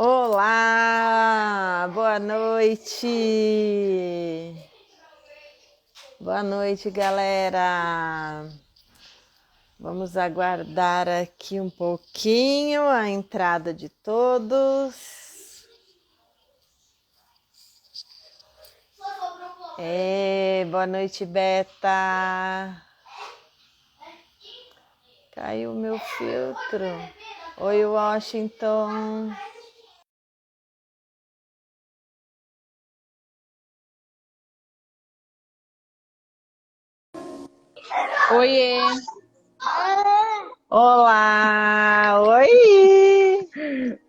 Olá, boa noite. Boa noite, galera. Vamos aguardar aqui um pouquinho a entrada de todos. Boa noite, Beta. Caiu o meu filtro. Oi, Washington. Oiê! Olá! Oi!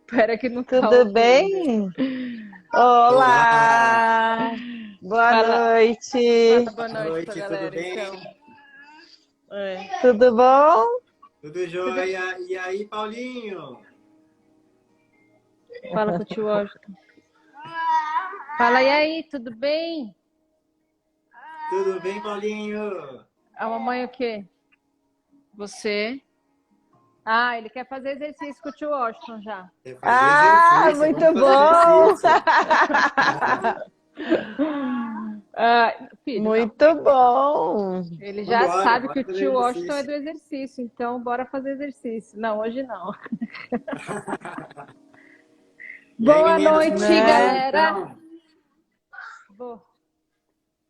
Pera que não tá Tudo ouvindo. bem? Olá, Olá! Boa Fala noite! boa boa noite pra noite, tudo galera, bem? então. Tudo bom? Tudo jóia? E aí, Paulinho? Fala com o tio Washington. Fala, e aí, tudo bem? Tudo bem, Paulinho? A mamãe o quê? Você? Ah, ele quer fazer exercício com o tio Washington já. Quer fazer Ah, exercício? muito Vamos fazer bom! exercício. Ah, filho, não. Muito bom! Ele já Vambora, sabe que bora o fazer tio Washington é exercício. do exercício, então bora fazer exercício. Não, hoje não. E aí, Boa meninas, como noite, vocês Né? galera. estão?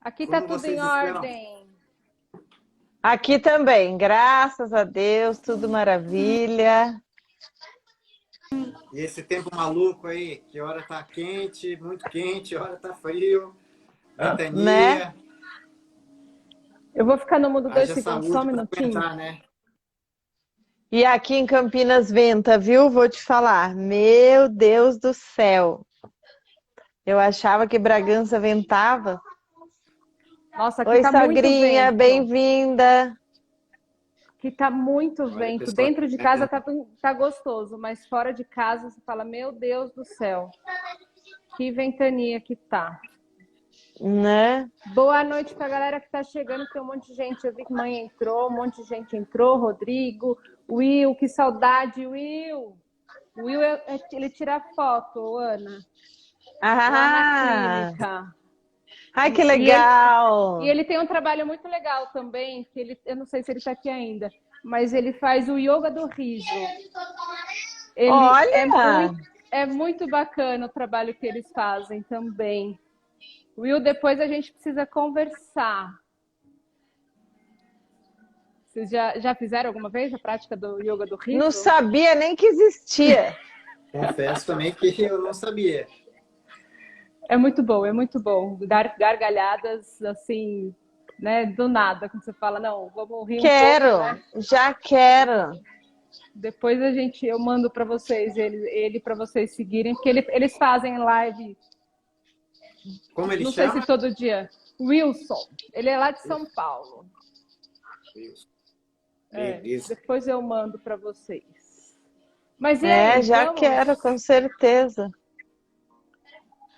Aqui tá Como tudo em vocês estão? ordem. Aqui também, graças a Deus, tudo maravilha. E esse tempo maluco aí, que hora tá quente, muito quente, hora tá frio, Né? ventania. Eu vou ficar no mudo 2 Haja segundos, só um saúde para minutinho. aguentar, né? E aqui em Campinas venta, viu? Vou te falar. Meu Deus do céu. Eu achava que Bragança ventava. Nossa, aqui Oi, tá muito sogrinha, vento. bem-vinda. Aqui tá muito Olha, vento. pessoal, Dentro de casa tá gostoso, mas fora de casa você fala, meu Deus do céu, que ventania que tá. Né? Boa noite pra galera que tá chegando, tem um monte de gente. Eu vi que mãe entrou, um monte de gente entrou. Rodrigo, Will, que saudade, Will. Will, ele tira foto, Ana, lá na Ah, clínica. ai, que E ele, E legal. ele tem um trabalho muito legal também, que eu não sei se ele está aqui ainda, mas ele faz o yoga do riso. Ele Olha, é muito bacana o trabalho que eles fazem também. Will, depois a gente precisa conversar. Vocês já fizeram alguma vez a prática do yoga do não riso? sabia nem que existia. confesso também que eu não sabia. É muito bom, é muito bom. Dar gargalhadas assim, né, do nada, quando você fala, não, vamos rir um pouco, Quero, né? já quero. Depois eu mando para vocês ele para vocês seguirem, porque eles fazem live, Como ele não sei se chama? todo dia. Wilson, ele é lá de São Paulo. Beleza. Depois eu mando para vocês. Mas e aí, Já quero, com certeza.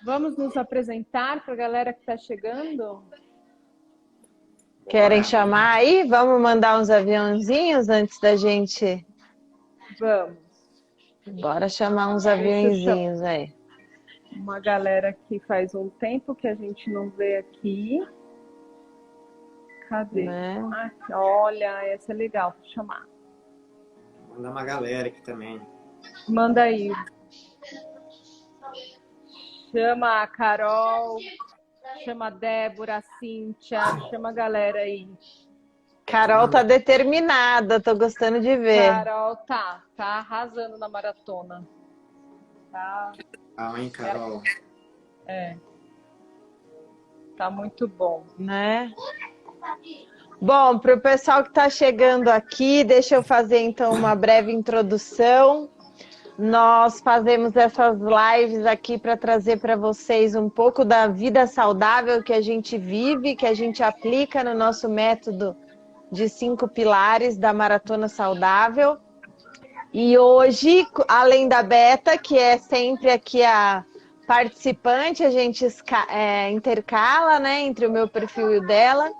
vamos nos apresentar para a galera que está chegando? Querem Bora. chamar aí? Vamos mandar uns aviãozinhos antes da gente. Vamos. Bora chamar uns Deixa eu aviãozinhos aí. uma galera que faz um tempo que a gente não vê aqui. Cadê? Né? Olha, essa é legal para chamar. Vou mandar uma galera aqui também. Manda aí. Chama a Carol, chama a Débora, a Cíntia, chama a galera aí. Carol tá determinada, tô gostando de ver. Carol tá arrasando na maratona. Tá, Calma, hein, Carol? tá muito bom. Né? Bom, para o pessoal que está chegando aqui, deixa eu fazer então uma breve introdução. Nós fazemos essas lives aqui para trazer para vocês um pouco da vida saudável que a gente vive, que a gente aplica no nosso método de 5 pilares da Maratona Saudável. E hoje, além da Beta, que é sempre aqui a participante, a gente intercala, né, entre o meu perfil e o dela.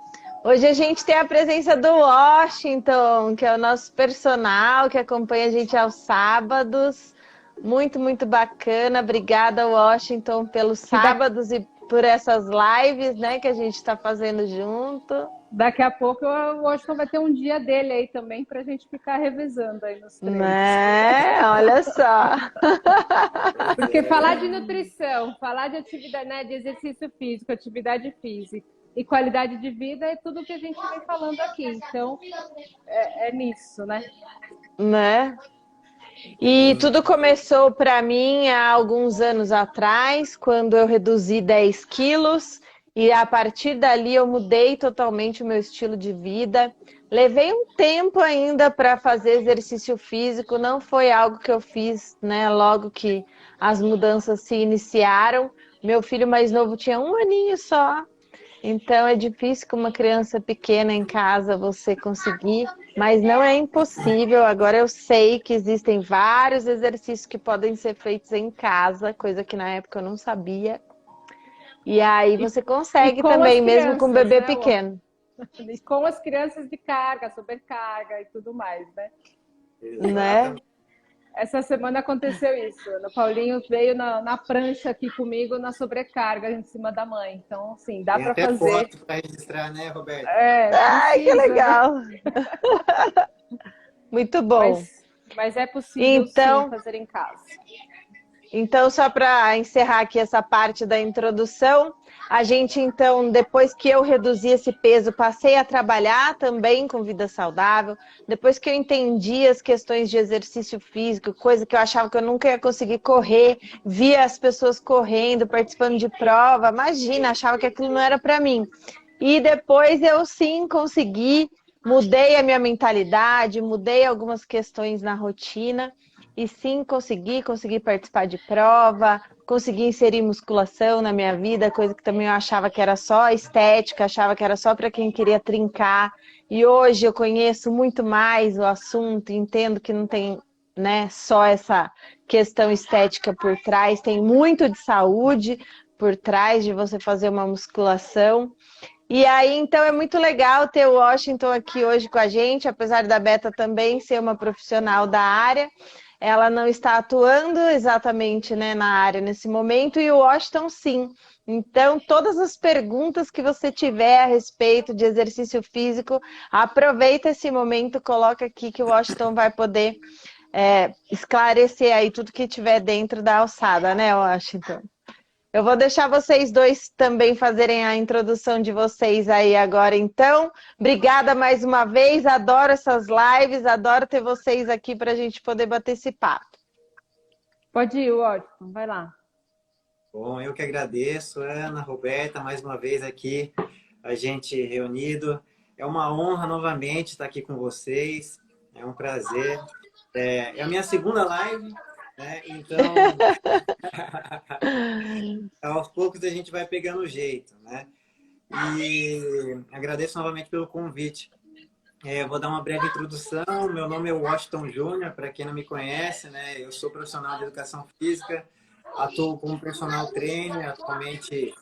Hoje a gente tem a presença do Washington, que é o nosso personal, que acompanha a gente aos sábados. Muito, muito bacana. Obrigada, Washington, pelos Que da- sábados e por essas lives, né, que a gente está fazendo junto. Daqui a pouco o Washington vai ter um dia dele aí também para a gente ficar revezando aí nos treinos. Né? Olha só. Porque falar de nutrição, falar de atividade, né, de exercício físico, atividade física e qualidade de vida é tudo que a gente vem falando aqui. Então, é nisso, né? Né? E tudo começou para mim há alguns anos atrás, quando eu reduzi 10 quilos, e a partir dali eu mudei totalmente o meu estilo de vida. Levei um tempo ainda para fazer exercício físico, não foi algo que eu fiz, né, logo que as mudanças se iniciaram. Meu filho mais novo tinha um aninho só, então é difícil com uma criança pequena em casa você conseguir, mas não é impossível. Agora eu sei que existem vários exercícios que podem ser feitos em casa, coisa que na época eu não sabia. E aí E, você e consegue com as também, mesmo com um crianças, bebê né, pequeno. E com as crianças de carga, sobrecarga e tudo mais, né? Né? Exatamente. Essa semana aconteceu isso. O Paulinho veio na prancha aqui comigo na sobrecarga em cima da mãe. Então, assim, dá Tem para até fazer. foto para registrar, né, Roberto? É, Ai, que precisa, né? legal! Muito bom. Mas é possível sim Então, fazer em casa. Então, só para encerrar aqui essa parte da introdução, a gente, então, depois que eu reduzi esse peso, passei a trabalhar também com vida saudável. Depois que eu entendi as questões de exercício físico, coisa que eu achava que eu nunca ia conseguir correr, via as pessoas correndo, participando de prova, imagina, achava que aquilo não era para mim. E depois eu sim consegui, mudei a minha mentalidade, mudei algumas questões na rotina. E sim, consegui participar de prova, consegui inserir musculação na minha vida, coisa que também eu achava que era só estética, achava que era só para quem queria trincar. E hoje eu conheço muito mais o assunto, entendo que não tem, né, só essa questão estética por trás, tem muito de saúde por trás de você fazer uma musculação. E aí, então, é muito legal ter o Washington aqui hoje com a gente, apesar da Beta também ser uma profissional da área. Ela não está atuando exatamente, né, na área nesse momento, e o Washington sim. Então, todas as perguntas que você tiver a respeito de exercício físico, aproveita esse momento, coloca aqui que o Washington vai poder esclarecer aí tudo que tiver dentro da alçada, né, Washington? Eu vou deixar vocês dois também fazerem a introdução de vocês aí agora, então. Obrigada mais uma vez, adoro essas lives, adoro ter vocês aqui para a gente poder bater esse papo. Pode ir, Washington, vai lá. Bom, eu que agradeço, Ana, Roberta, mais uma vez aqui, a gente reunido. É uma honra novamente estar aqui com vocês, é um prazer. É a minha segunda live, né? Então, aos poucos a gente vai pegando o jeito, né? E agradeço novamente pelo convite. Vou dar uma breve introdução. Meu nome é Washington Júnior, para quem não me conhece, né? Eu sou profissional de educação física, atuo como personal trainer atualmente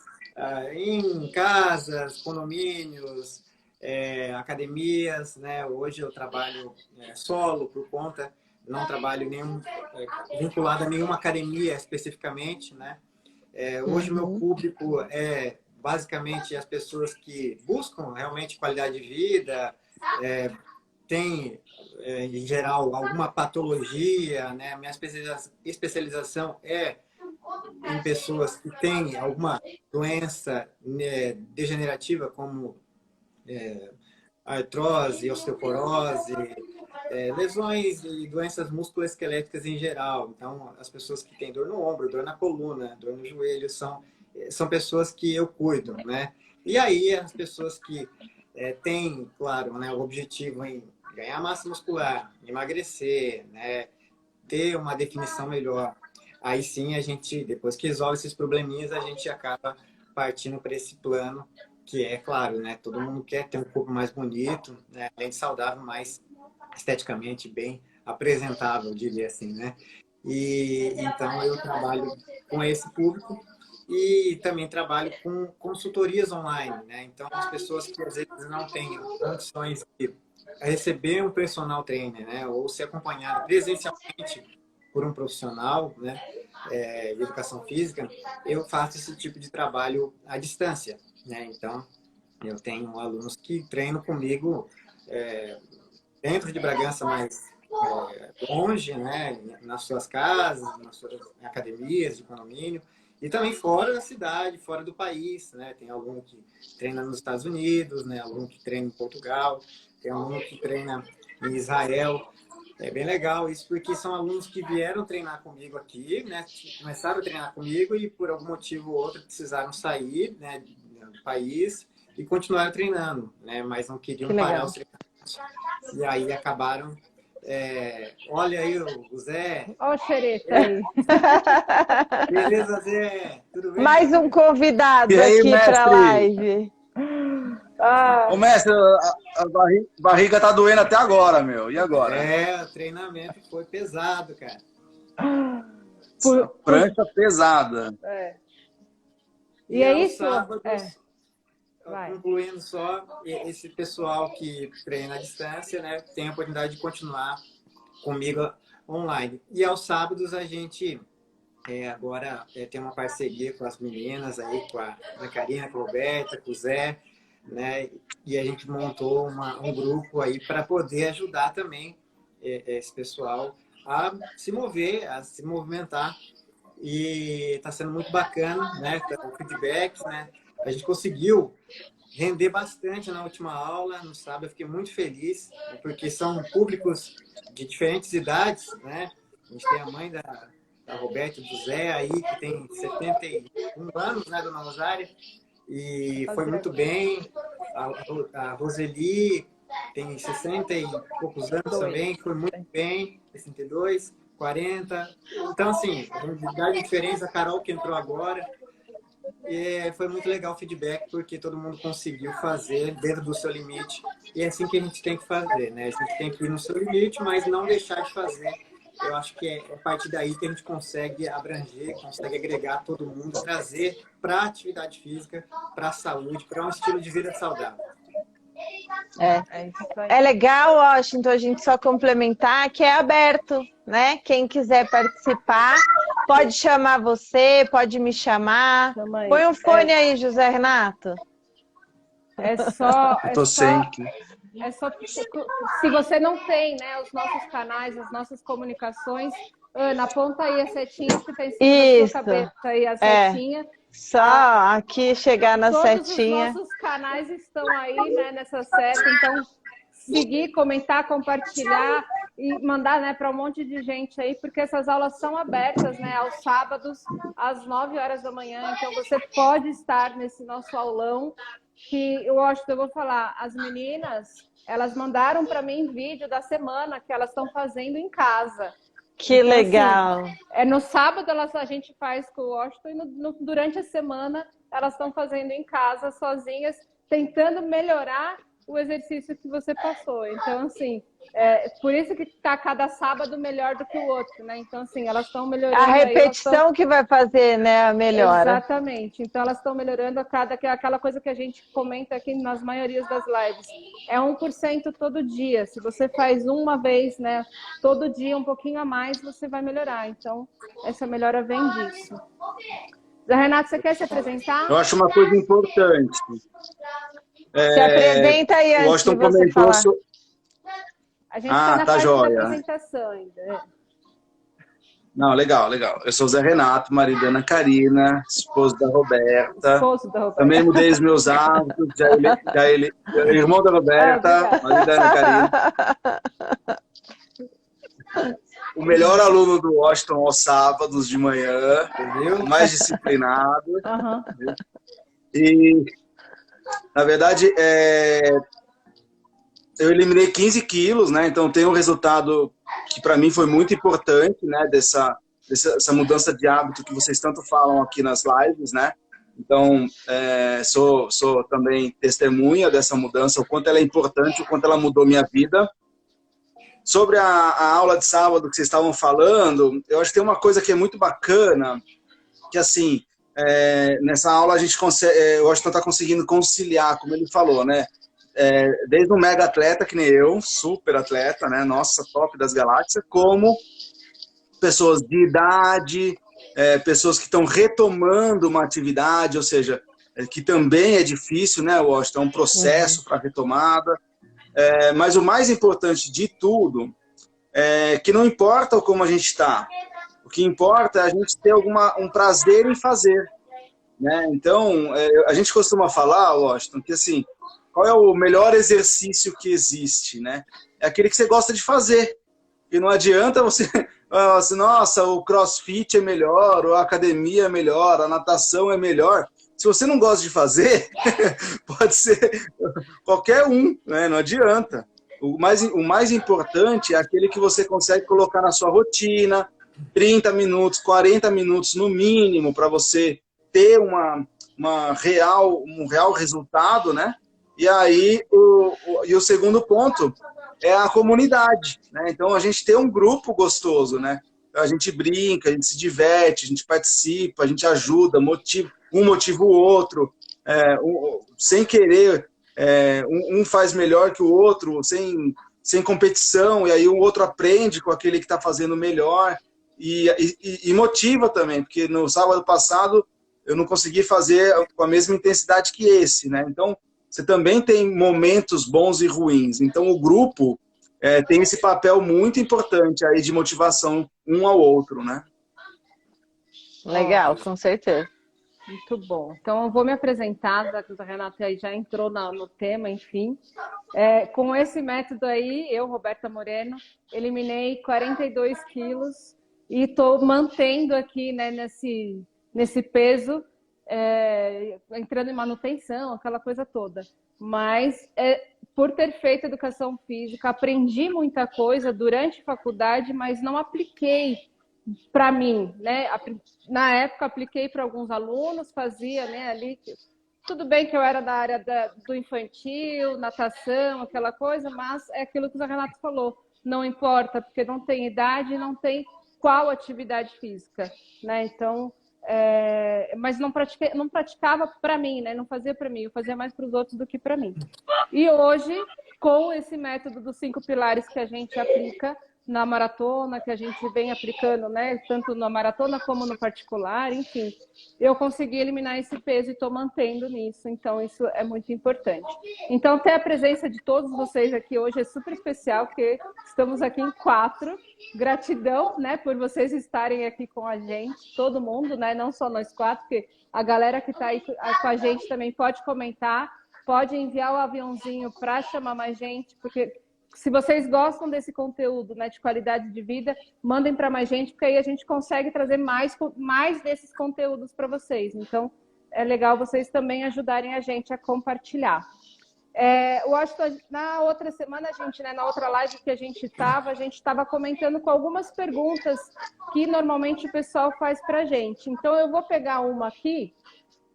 em casas, condomínios, academias, né? Hoje eu trabalho solo por conta, não trabalho vinculado a nenhuma academia especificamente, né? Hoje meu público é basicamente as pessoas que buscam realmente qualidade de vida, tem, em geral, alguma patologia, né? Minha especialização é em pessoas que têm alguma doença, né, degenerativa, como artrose, osteoporose, lesões e doenças musculoesqueléticas em geral. Então, as pessoas que têm dor no ombro, dor na coluna, dor no joelho, são pessoas que eu cuido, né? E aí, as pessoas que têm, claro, né, o objetivo em ganhar massa muscular, emagrecer, né, ter uma definição melhor. Aí sim, a gente, depois que resolve esses probleminhas, a gente acaba partindo para esse plano, que é, claro, né, todo mundo quer ter um corpo mais bonito, né, além de saudável, mais esteticamente bem apresentável, diria assim, né? E então eu trabalho com esse público e também trabalho com consultorias online, né? Então as pessoas que às vezes não têm condições de receber um personal trainer, né, ou ser acompanhado presencialmente por um profissional, né, de educação física, eu faço esse tipo de trabalho à distância, né? Então, eu tenho alunos que treinam comigo dentro de Bragança, mas longe, né, nas suas casas, nas suas academias de condomínio, e também fora da cidade, fora do país, né? Tem aluno que treina nos Estados Unidos, né? Aluno que treina em Portugal, tem aluno que treina em Israel. É bem legal isso, porque são alunos que vieram treinar comigo aqui, né? Começaram a treinar comigo e por algum motivo ou outro precisaram sair, né, do país e continuaram treinando, né? Mas não queriam parar os treinamentos. E aí acabaram... olha aí o Zé. Olha o xereta aí. Beleza, Zé? Tudo bem? Mais um convidado E aí, aqui para a mestre? live. Ô, mestre, a barriga tá doendo até agora, meu. E agora? O treinamento foi pesado, cara. Prancha pesada. E é isso? Sábados, Vai. concluindo só, esse pessoal que treina à distância, né, tem a oportunidade de continuar comigo online. E aos sábados a gente agora tem uma parceria com as meninas aí, com a Karina, com a Roberta, com o Zé, né? E a gente montou um grupo aí para poder ajudar também esse pessoal a se mover, a se movimentar. E está sendo muito bacana, né? O feedback, né? A gente conseguiu render bastante na última aula, no sábado. Eu fiquei muito feliz, porque são públicos de diferentes idades, né? A gente tem a mãe da Roberta e do Zé aí, que tem 71 anos, né, dona Rosária? E foi muito bem. A Roseli tem 60 e poucos anos também, foi muito bem, 62, 40. Então, assim, idade diferente, a Carol que entrou agora. E foi muito legal o feedback, porque todo mundo conseguiu fazer dentro do seu limite. E é assim que a gente tem que fazer, né? A gente tem que ir no seu limite, mas não deixar de fazer. Eu acho que é a partir daí que a gente consegue abranger, consegue agregar todo mundo, trazer para a atividade física, para a saúde, para um estilo de vida saudável. É legal, Washington, a gente só complementar que é aberto, né? Quem quiser participar, pode chamar você, pode me chamar. Põe um fone aí, José Renato. Tô sem aqui. Se você não tem, né, os nossos canais, as nossas comunicações, Ana, aponta aí a setinha que tem na sua cabeça aí a setinha. Só aqui chegar na setinha. Todos os nossos canais estão aí, né, nessa seta, então seguir, comentar, compartilhar e mandar, né, para um monte de gente aí, porque essas aulas são abertas, né, aos sábados às 9 horas da manhã, então você pode estar nesse nosso aulão. Que eu acho que eu vou falar, as meninas, elas mandaram para mim vídeo da semana que elas estão fazendo em casa. Que então, legal! Assim, no sábado a gente faz com o Washington e durante a semana elas estão fazendo em casa, sozinhas, tentando melhorar o exercício que você passou. Então, assim, por isso que está cada sábado melhor do que o outro, né? Então, assim, elas estão melhorando. A repetição que vai fazer, né, a melhora. Exatamente. Então, elas estão melhorando que é aquela coisa que a gente comenta aqui nas maiorias das lives. É 1% todo dia. Se você faz uma vez, né, todo dia, um pouquinho a mais, você vai melhorar. Então, essa melhora vem disso. Zé Renato, você quer se apresentar? Eu acho uma coisa importante. Se apresenta aí antes de você falar. A gente está na parte da apresentação ainda. Não, legal. Eu sou o Zé Renato, marido da Ana Karina, esposo da Roberta. Também mudei os meus hábitos, irmão da Roberta, marido da Ana Karina. O melhor aluno do Washington aos sábados de manhã, entendeu? Mais disciplinado. E, na verdade, eu eliminei 15 quilos, né? Então tem um resultado que para mim foi muito importante, né? Dessa mudança de hábito que vocês tanto falam aqui nas lives, né? Então sou também testemunha dessa mudança, o quanto ela é importante, o quanto ela mudou minha vida. Sobre a aula de sábado que vocês estavam falando, eu acho que tem uma coisa que é muito bacana, que assim, nessa aula a gente consegue, eu acho que está conseguindo conciliar, como ele falou, né? Desde um mega atleta que nem eu, super atleta, né? Nossa, top das galáxias, como pessoas de idade, pessoas que estão retomando uma atividade, ou seja, que também é difícil, né, Washington? É um processo para retomada. Mas o mais importante de tudo é que não importa como a gente está, o que importa é a gente ter um prazer em fazer, né? Então, a gente costuma falar, Washington, que assim, qual é o melhor exercício que existe, né? É aquele que você gosta de fazer. E não adianta você falar assim, nossa, o CrossFit é melhor, ou a academia é melhor, a natação é melhor. Se você não gosta de fazer, pode ser qualquer um, né? Não adianta. O mais importante é aquele que você consegue colocar na sua rotina, 30 minutos, 40 minutos no mínimo, para você ter um real resultado, né? E aí, o segundo ponto é a comunidade, né? Então, a gente tem um grupo gostoso, né? A gente brinca, a gente se diverte, a gente participa, a gente ajuda, um motiva o outro, sem querer, um faz melhor que o outro, sem competição, e aí o outro aprende com aquele que está fazendo melhor, e motiva também, porque no sábado passado eu não consegui fazer com a mesma intensidade que esse, né? Então, você também tem momentos bons e ruins. Então, o grupo tem esse papel muito importante aí de motivação um ao outro, né? Legal, com certeza. Muito bom. Então, eu vou me apresentar, já que a Renata aí já entrou no tema, enfim. Com esse método aí, eu, Roberta Moreno, eliminei 42 quilos e estou mantendo aqui, né, nesse peso, entrando em manutenção, aquela coisa toda. Mas, por ter feito educação física, aprendi muita coisa durante a faculdade, mas não apliquei para mim, né? Na época apliquei para alguns alunos, fazia, né, ali, tudo bem que eu era da área do infantil, natação, aquela coisa, mas é aquilo que o Renato falou, não importa, porque não tem idade, não tem qual atividade física, né? Então, mas não praticava para mim, né? Não fazia para mim, eu fazia mais para os outros do que para mim. E hoje, com esse método dos 5 pilares que a gente aplica na maratona, que a gente vem aplicando, né, tanto na maratona como no particular, enfim, eu consegui eliminar esse peso e estou mantendo nisso, então isso é muito importante. Então, ter a presença de todos vocês aqui hoje é super especial, porque estamos aqui em 4, gratidão, né, por vocês estarem aqui com a gente, todo mundo, né, não só nós 4, porque a galera que está aí com a gente também pode comentar, pode enviar o aviãozinho para chamar mais gente, porque se vocês gostam desse conteúdo, né, de qualidade de vida, mandem para mais gente, porque aí a gente consegue trazer mais desses conteúdos para vocês. Então, é legal vocês também ajudarem a gente a compartilhar. Eu acho que na outra semana, né, na outra live que a gente estava comentando com algumas perguntas que normalmente o pessoal faz para a gente. Então, eu vou pegar uma aqui,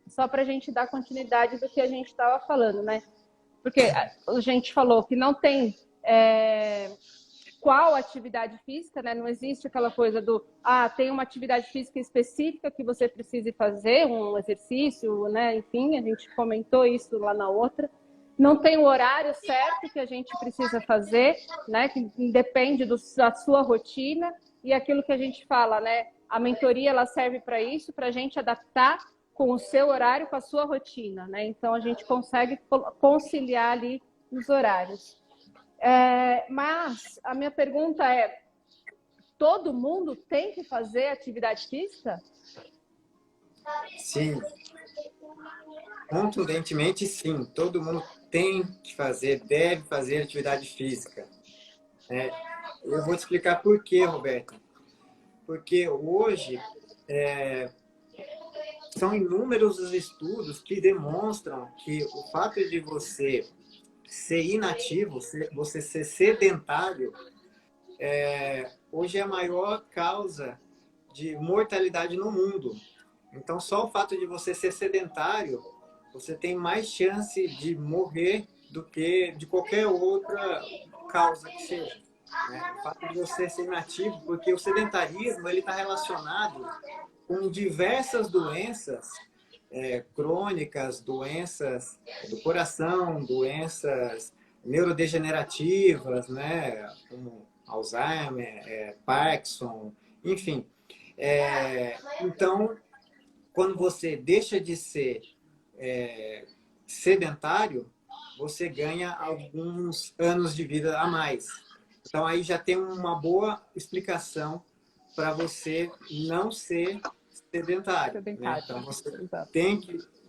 só para a gente dar continuidade do que a gente estava falando, né? Porque a gente falou que não tem qual atividade física, né? Não existe aquela coisa tem uma atividade física específica que você precise fazer, um exercício, né? Enfim, a gente comentou isso lá na outra. Não tem o horário certo que a gente precisa fazer, né? Que depende da sua rotina e aquilo que a gente fala, né? A mentoria ela serve para isso, para a gente adaptar com o seu horário, com a sua rotina, né? Então a gente consegue conciliar ali os horários. Mas a minha pergunta é: todo mundo tem que fazer atividade física? Sim. Contundentemente, sim. Todo mundo tem que fazer, deve fazer atividade física. Eu vou te explicar por quê, Roberto. Porque hoje são inúmeros os estudos que demonstram que o fato de você ser inativo, você ser sedentário, hoje é a maior causa de mortalidade no mundo. Então, só o fato de você ser sedentário, você tem mais chance de morrer do que de qualquer outra causa que seja. Né? O fato de você ser inativo, porque o sedentarismo ele está relacionado com diversas doenças crônicas, doenças do coração, doenças neurodegenerativas, né, como Alzheimer, Parkinson enfim. Então, quando você deixa de ser sedentário, você ganha alguns anos de vida a mais. Então, aí já tem uma boa explicação para você não ser sedentário. Né? Então,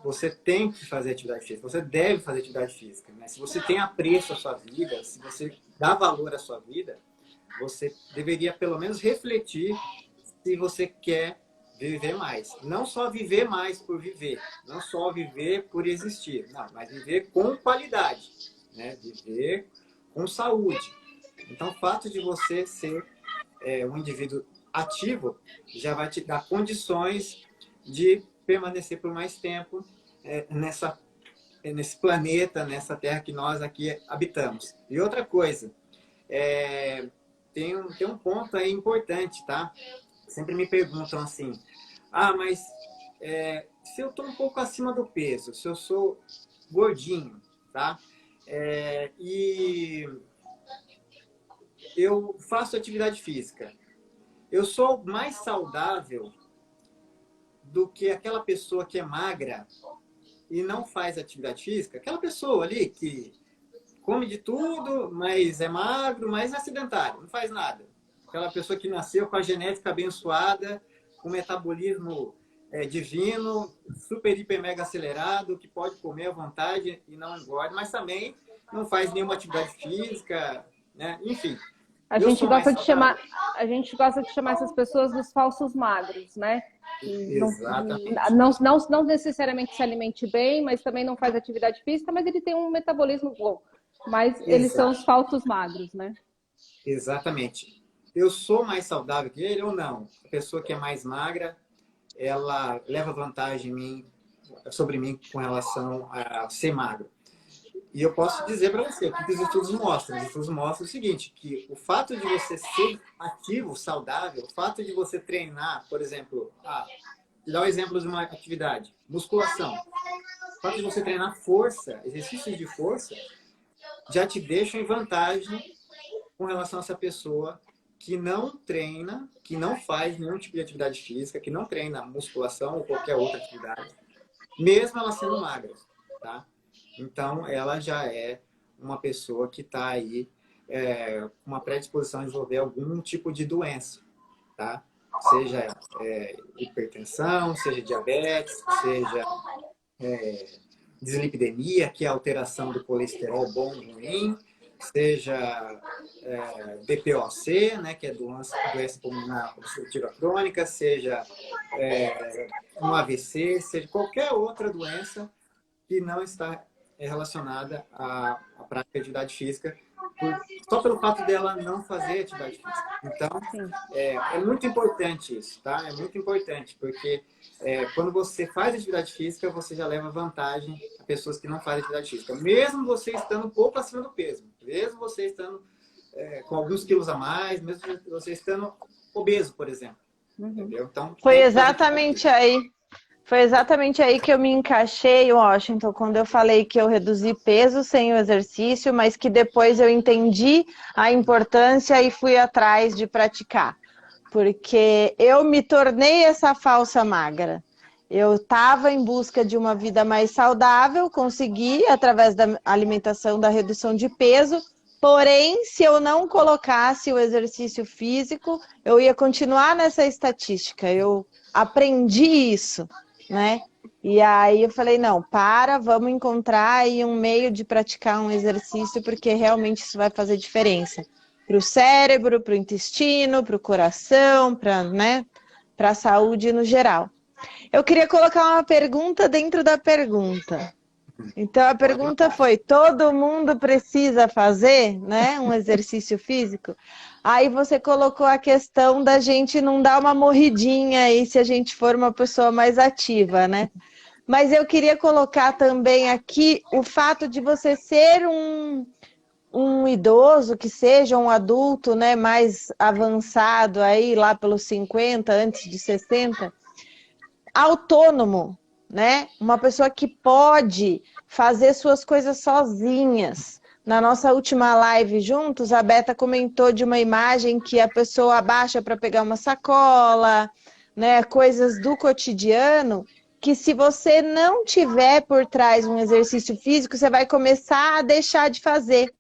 você tem que fazer atividade física, você deve fazer atividade física. Né? Se você tem apreço à sua vida, se você dá valor à sua vida, você deveria pelo menos refletir se você quer viver mais. Não só viver mais por viver, não só viver por existir, não, mas viver com qualidade, né? Viver com saúde. Então, o fato de você ser um indivíduo ativo já vai te dar condições de permanecer por mais tempo nesse planeta, nessa terra que nós aqui habitamos. E outra coisa, tem um ponto aí importante, tá? Sempre me perguntam assim, mas se eu estou um pouco acima do peso, se eu sou gordinho, tá? E eu faço atividade física, eu sou mais saudável do que aquela pessoa que é magra e não faz atividade física? Aquela pessoa ali que come de tudo, mas é magro, mas é sedentário, não faz nada. Aquela pessoa que nasceu com a genética abençoada, com metabolismo divino, super, hiper, mega acelerado, que pode comer à vontade e não engorda, mas também não faz nenhuma atividade física, né? Enfim. A gente gosta de chamar essas pessoas dos falsos magros, né? Exatamente. Não necessariamente se alimente bem, mas também não faz atividade física, mas ele tem um metabolismo bom. Mas eles são os falsos magros, né? Exatamente. Eu sou mais saudável que ele ou não? A pessoa que é mais magra, ela leva vantagem sobre mim com relação a ser magro. E eu posso dizer para você, o que os estudos mostram? Os estudos mostram o seguinte, que o fato de você ser ativo, saudável, o fato de você treinar, por exemplo, vou dar um exemplo de uma atividade, musculação. O fato de você treinar força, exercícios de força, já te deixa em vantagem com relação a essa pessoa que não treina, que não faz nenhum tipo de atividade física, que não treina musculação ou qualquer outra atividade, mesmo ela sendo magra, tá? Então, ela já é uma pessoa que está aí com uma predisposição a desenvolver algum tipo de doença, tá? Seja hipertensão, seja diabetes, seja dislipidemia, que é a alteração do colesterol bom e ruim, seja DPOC, né, que é doença pulmonar obstrutiva crônica, seja um AVC, seja qualquer outra doença que não está relacionada à prática de atividade física, só pelo fato dela não fazer atividade física. Então, é muito importante isso, tá? É muito importante, porque quando você faz atividade física, você já leva vantagem a pessoas que não fazem atividade física. Mesmo você estando um pouco acima do peso, mesmo você estando com alguns quilos a mais, mesmo você estando obeso, por exemplo. Entendeu? Então, Foi exatamente aí que eu me encaixei, Washington, quando eu falei que eu reduzi peso sem o exercício, mas que depois eu entendi a importância e fui atrás de praticar. Porque eu me tornei essa falsa magra. Eu estava em busca de uma vida mais saudável, consegui através da alimentação, da redução de peso, porém, se eu não colocasse o exercício físico, eu ia continuar nessa estatística. Eu aprendi isso, né? E aí eu falei, não, vamos encontrar aí um meio de praticar um exercício, porque realmente isso vai fazer diferença para o cérebro, para o intestino, para o coração, para a saúde no geral. Eu queria colocar uma pergunta dentro da pergunta. Então a pergunta foi, todo mundo precisa fazer, né, um exercício físico? Aí você colocou a questão da gente não dar uma morridinha aí se a gente for uma pessoa mais ativa, né? Mas eu queria colocar também aqui o fato de você ser um idoso, que seja um adulto, né, mais avançado aí lá pelos 50, antes de 60, autônomo, né? Uma pessoa que pode fazer suas coisas sozinhas. Na nossa última live juntos, a Beta comentou de uma imagem que a pessoa abaixa para pegar uma sacola, né, coisas do cotidiano, que se você não tiver por trás um exercício físico, você vai começar a deixar de fazer.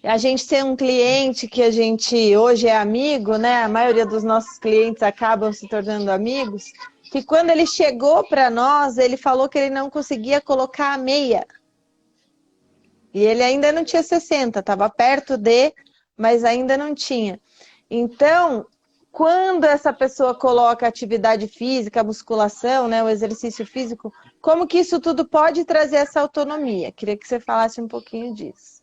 A gente tem um cliente que a gente hoje é amigo, né? A maioria dos nossos clientes acabam se tornando amigos, que quando ele chegou para nós, ele falou que ele não conseguia colocar a meia. E ele ainda não tinha 60, estava perto de, mas ainda não tinha. Então, quando essa pessoa coloca atividade física, a musculação, né, o exercício físico, como que isso tudo pode trazer essa autonomia? Queria que você falasse um pouquinho disso.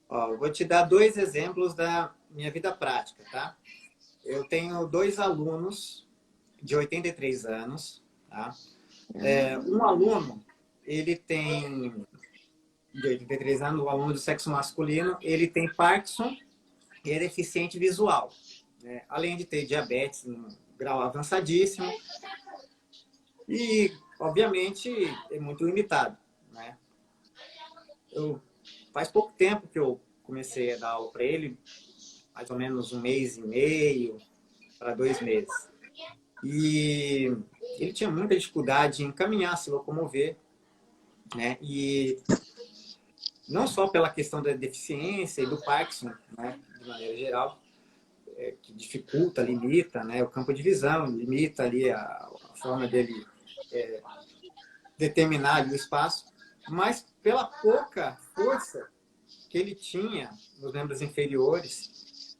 Ó, eu vou te dar 2 exemplos da minha vida prática, tá? Eu tenho 2 alunos de 83 anos, tá? Um aluno, ele tem, de 83 anos, o aluno do sexo masculino, ele tem Parkinson e é deficiente visual, né? Além de ter diabetes no grau avançadíssimo e, obviamente, é muito limitado, né? Faz pouco tempo que eu comecei a dar aula para ele, mais ou menos 1 mês e meio para 2 meses. E ele tinha muita dificuldade em caminhar, se locomover, né? E não só pela questão da deficiência e do Parkinson, né, de maneira geral, que dificulta, limita, né, o campo de visão, limita ali a forma dele determinar ali o espaço, mas pela pouca força que ele tinha nos membros inferiores,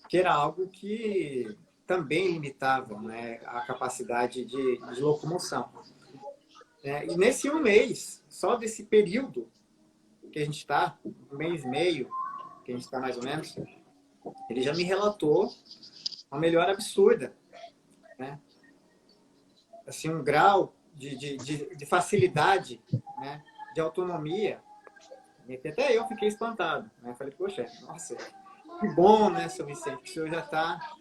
que era algo que também limitava, né, a capacidade de locomoção. E nesse 1 mês, só desse período que a gente está, 1 mês e meio, que a gente está mais ou menos, ele já me relatou uma melhora absurda, né? Assim, um grau de facilidade, né, de autonomia, e que até eu fiquei espantado, né? Falei, poxa, nossa, que bom, né, seu Vicente, que o senhor já está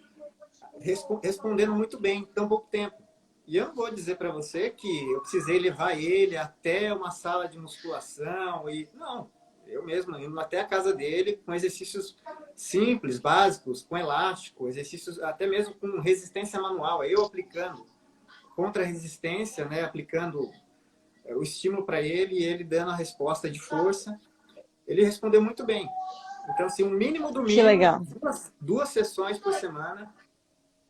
respondendo muito bem em tão pouco tempo. E eu não vou dizer para você que eu precisei levar ele até uma sala de musculação. Não, eu mesmo indo até a casa dele com exercícios simples, básicos, com elástico, exercícios até mesmo com resistência manual. Eu aplicando contra-resistência, né, aplicando o estímulo para ele e ele dando a resposta de força. Ele respondeu muito bem. Então, assim, um mínimo do mínimo, duas sessões por semana,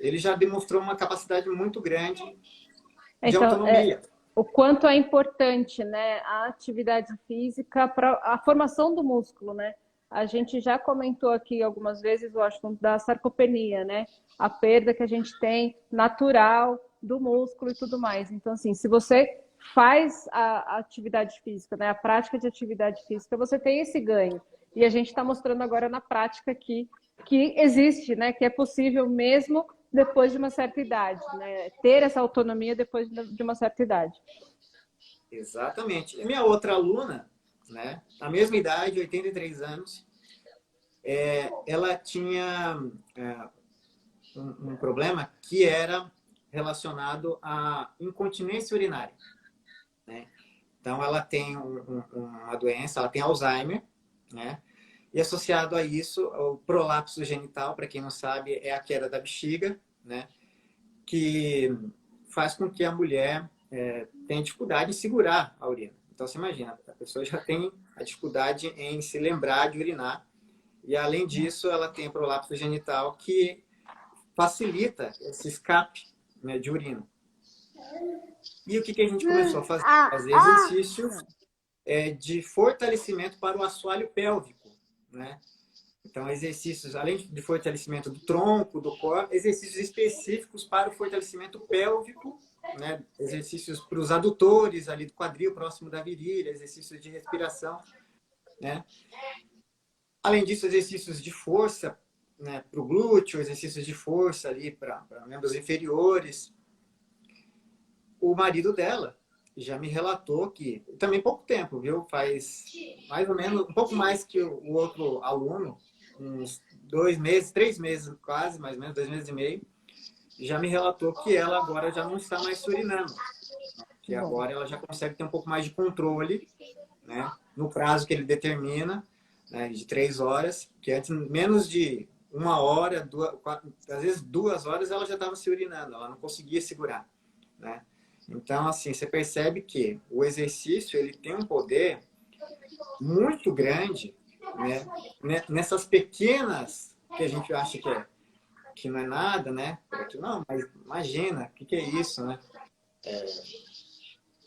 ele já demonstrou uma capacidade muito grande de autonomia. O quanto é importante, né, a atividade física para a formação do músculo, né? A gente já comentou aqui algumas vezes, Washington, da sarcopenia, né? A perda que a gente tem natural do músculo e tudo mais. Então, assim, se você faz a atividade física, né, a prática de atividade física, você tem esse ganho. E a gente está mostrando agora na prática aqui que existe, né, que é possível mesmo depois de uma certa idade, né? Ter essa autonomia depois de uma certa idade. Exatamente. E minha outra aluna, né, a mesma idade, 83 anos, ela tinha um problema que era relacionado à incontinência urinária, né? Então, ela tem uma doença, ela tem Alzheimer, né? E associado a isso, o prolapso genital, para quem não sabe, é a queda da bexiga, né? Que faz com que a mulher tenha dificuldade em segurar a urina. Então, você imagina, a pessoa já tem a dificuldade em se lembrar de urinar. E, além disso, ela tem prolapso genital que facilita esse escape, né, de urina. E o que a gente começou a fazer? Fazer exercícios de fortalecimento para o assoalho pélvico, né? Então, exercícios, além de fortalecimento do tronco, do corpo, exercícios específicos para o fortalecimento pélvico, né? Exercícios para os adutores ali do quadril, próximo da virilha, exercícios de respiração, né? Além disso, exercícios de força, né, para o glúteo, exercícios de força ali para membros inferiores. O marido dela já me relatou que, também pouco tempo, viu? Faz mais ou menos, um pouco mais que o outro aluno, uns 2 meses, 3 meses quase, mais ou menos, 2 meses e meio, já me relatou que ela agora já não está mais urinando. Que agora ela já consegue ter um pouco mais de controle, né, no prazo que ele determina, né, de 3 horas, que antes, menos de 1 hora, às vezes 2 horas, ela já estava se urinando, ela não conseguia segurar, né? Então, assim, você percebe que o exercício, ele tem um poder muito grande, né, nessas pequenas, que a gente acha que não é nada, né? Não, mas imagina, o que é isso, né?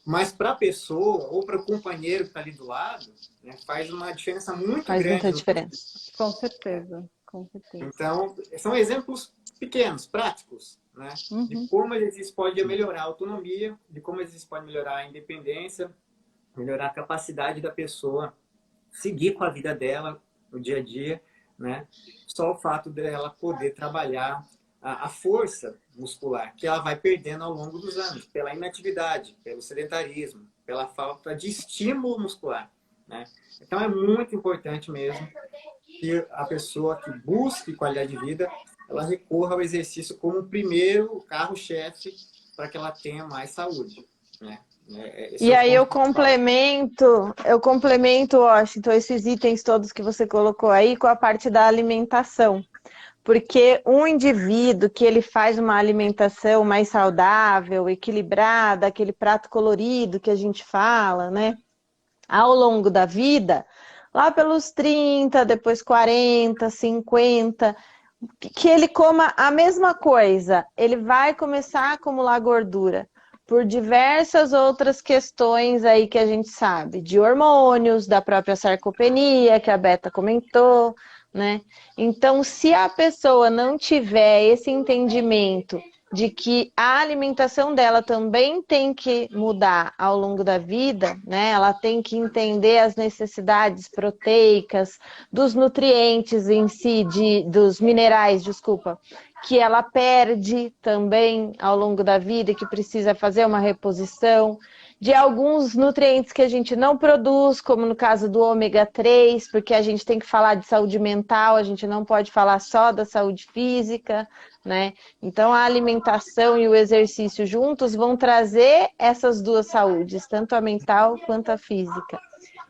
Mas para a pessoa ou para o companheiro que está ali do lado, né, faz uma diferença muito Faz grande. muita diferença. Com certeza, com certeza. Então, são exemplos pequenos, práticos, né? De como o exercício pode melhorar a autonomia, de como o exercício pode melhorar a independência, melhorar a capacidade da pessoa seguir com a vida dela no dia a dia, né? Só o fato dela poder trabalhar a força muscular que ela vai perdendo ao longo dos anos, pela inatividade, pelo sedentarismo, pela falta de estímulo muscular, né? Então é muito importante mesmo que a pessoa que busque qualidade de vida, ela recorra ao exercício como o primeiro carro-chefe para que ela tenha mais saúde, né? E aí eu complemento, Washington, esses itens todos que você colocou aí com a parte da alimentação. Porque um indivíduo que ele faz uma alimentação mais saudável, equilibrada, aquele prato colorido que a gente fala, né? Ao longo da vida, lá pelos 30, depois 40, 50, que ele coma a mesma coisa, ele vai começar a acumular gordura por diversas outras questões aí que a gente sabe, de hormônios, da própria sarcopenia, que a Beta comentou, né? Então, se a pessoa não tiver esse entendimento de que a alimentação dela também tem que mudar ao longo da vida, né? Ela tem que entender as necessidades proteicas, dos nutrientes em si, dos minerais, desculpa, que ela perde também ao longo da vida e que precisa fazer uma reposição, de alguns nutrientes que a gente não produz, como no caso do ômega 3, porque a gente tem que falar de saúde mental, a gente não pode falar só da saúde física, né? Então a alimentação e o exercício juntos vão trazer essas duas saúdes, tanto a mental quanto a física.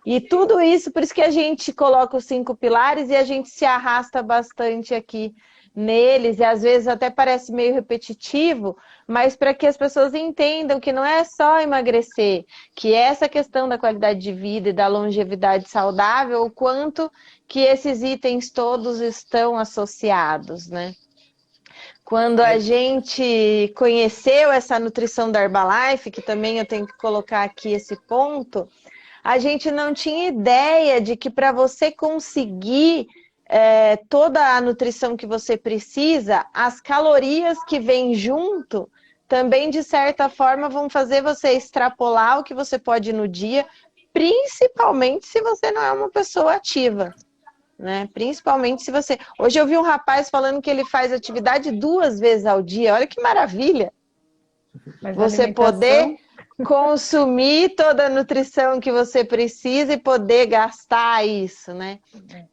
E tudo isso, por isso que a gente coloca os 5 pilares e a gente se arrasta bastante aqui neles, e às vezes até parece meio repetitivo, mas para que as pessoas entendam que não é só emagrecer, que essa questão da qualidade de vida e da longevidade saudável, o quanto que esses itens todos estão associados, né? Quando a gente conheceu essa nutrição da Herbalife, que também eu tenho que colocar aqui esse ponto, a gente não tinha ideia de que para você conseguir toda a nutrição que você precisa, as calorias que vêm junto também, de certa forma, vão fazer você extrapolar o que você pode no dia, principalmente se você não é uma pessoa ativa, né? Principalmente se você... Hoje eu vi um rapaz falando que ele faz atividade 2 vezes ao dia. Olha que maravilha! Mas você poder consumir toda a nutrição que você precisa e poder gastar isso, né?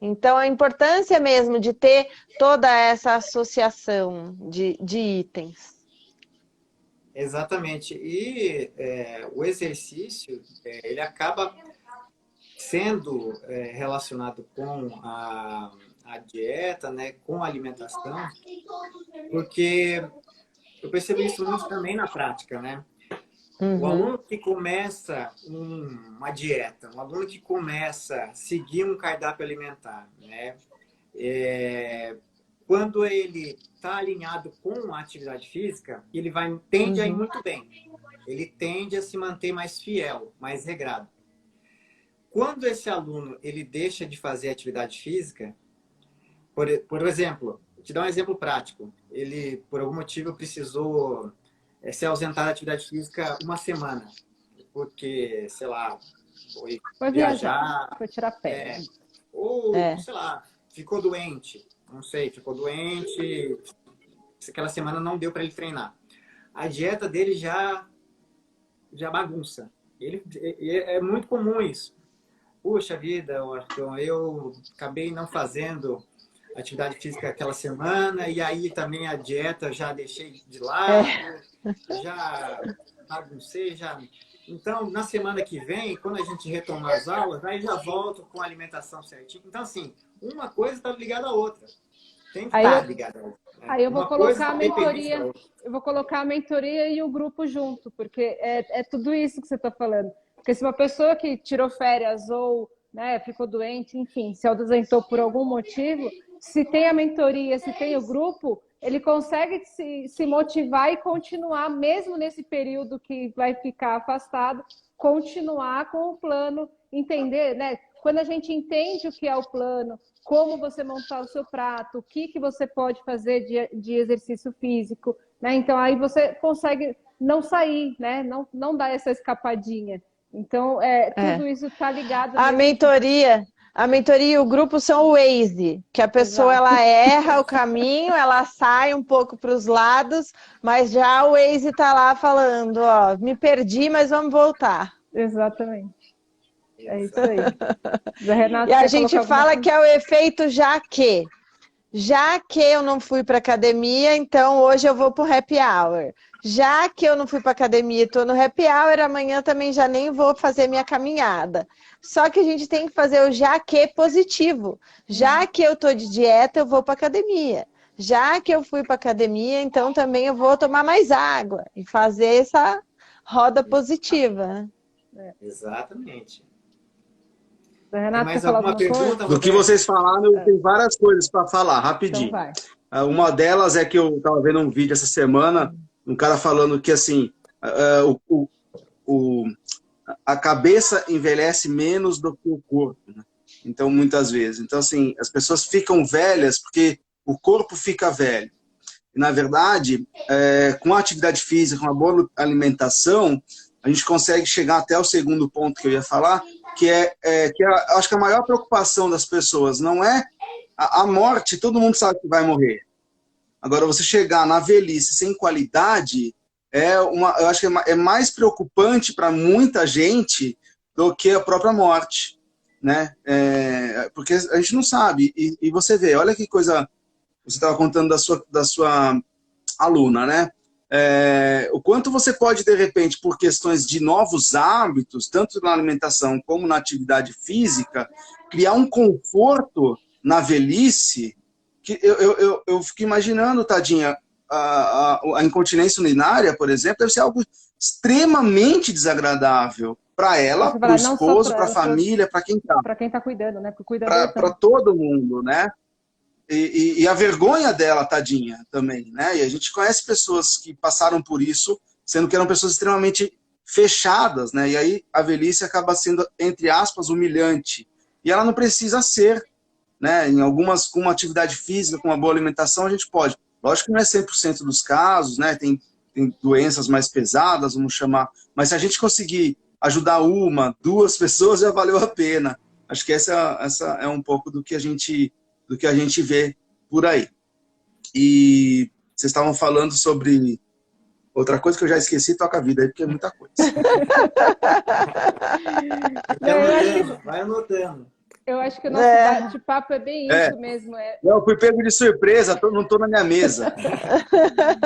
Então, a importância mesmo de ter toda essa associação de itens. Exatamente. E o exercício, ele acaba sendo relacionado com a dieta, né, com a alimentação, porque eu percebo isso muito também na prática, né? O aluno que começa uma dieta, um aluno que começa a seguir um cardápio alimentar, né? Quando ele está alinhado com a atividade física, ele tende a ir muito bem. Ele tende a se manter mais fiel, mais regrado. Quando esse aluno ele deixa de fazer atividade física, por exemplo, vou te dar um exemplo prático. Ele, por algum motivo, precisou se ausentar da atividade física 1 semana, porque, sei lá, foi viajar, foi tirar pé. ou, sei lá, ficou doente, não sei, ficou doente, aquela semana não deu para ele treinar. A dieta dele já bagunça. É muito comum isso. Puxa vida, eu acabei não fazendo atividade física aquela semana, e aí também a dieta já deixei de lado, já baguncei, já Então, na semana que vem, quando a gente retomar as aulas, aí já volto com a alimentação certinho. Então, assim, uma coisa está ligada à outra. Tem que estar ligada à outra. Né? Aí eu vou Uma coisa colocar a depende da mentoria, outra. eu vou colocar a mentoria e o grupo junto, porque é tudo isso que você está falando. Porque se uma pessoa que tirou férias ou, né, ficou doente, enfim, se ausentou por algum motivo, se tem a mentoria, se tem o grupo, ele consegue se motivar e continuar, mesmo nesse período que vai ficar afastado, continuar com o plano, entender, né? Quando a gente entende o que é o plano, como você montar o seu prato, o que você pode fazer de exercício físico, né? Então, aí você consegue não sair, né? Não dar essa escapadinha. Então, tudo isso está ligado. A mentoria e o grupo são o Waze, que a pessoa ela erra o caminho, ela sai um pouco para os lados, mas já o Waze está lá falando, ó, me perdi, mas vamos voltar. Exatamente. É isso aí. Renato, e a gente fala que é o efeito já que eu não fui para academia, então hoje eu vou para o happy hour. Já que eu não fui para academia e estou no happy hour, amanhã também já nem vou fazer minha caminhada. Só que a gente tem que fazer o já que positivo. Já que eu estou de dieta, eu vou para academia. Já que eu fui para academia, então também eu vou tomar mais água e fazer essa roda positiva. Exatamente. Renato, mais alguma pergunta? Do que vocês falaram, eu tenho várias coisas para falar, rapidinho. Então uma delas é que eu estava vendo um vídeo essa semana, um cara falando que assim, a cabeça envelhece menos do que o corpo, né? Então, muitas vezes. Então, assim, as pessoas ficam velhas porque o corpo fica velho. E, na verdade, com a atividade física, com uma boa alimentação, a gente consegue chegar até o segundo ponto que eu ia falar, que acho que a maior preocupação das pessoas não é a morte, todo mundo sabe que vai morrer. Agora, você chegar na velhice sem qualidade, eu acho que é mais preocupante para muita gente do que a própria morte, né? Porque a gente não sabe. E você vê, olha que coisa, você estava contando da sua aluna, né? O quanto você pode, de repente, por questões de novos hábitos, tanto na alimentação como na atividade física, criar um conforto na velhice, que eu fico imaginando, tadinha, a incontinência urinária, por exemplo, deve ser algo extremamente desagradável para ela, para o esposo, para a família, para quem está. Para quem está cuidando, né? Para todo mundo, né? E a vergonha dela, tadinha, também, né? E a gente conhece pessoas que passaram por isso, sendo que eram pessoas extremamente fechadas, né? E aí a velhice acaba sendo, entre aspas, humilhante. E ela não precisa ser, né? Com uma atividade física, com uma boa alimentação, a gente pode. Lógico que não é 100% dos casos, né? Tem doenças mais pesadas, vamos chamar. Mas se a gente conseguir ajudar 1, 2 pessoas, já valeu a pena. Acho que essa é um pouco do que a gente vê por aí. E vocês estavam falando sobre outra coisa que eu já esqueci, toca a vida aí, porque é muita coisa. Vai anotando. Eu acho que o nosso bate-papo é bem isso mesmo. Eu fui pego de surpresa, não estou na minha mesa.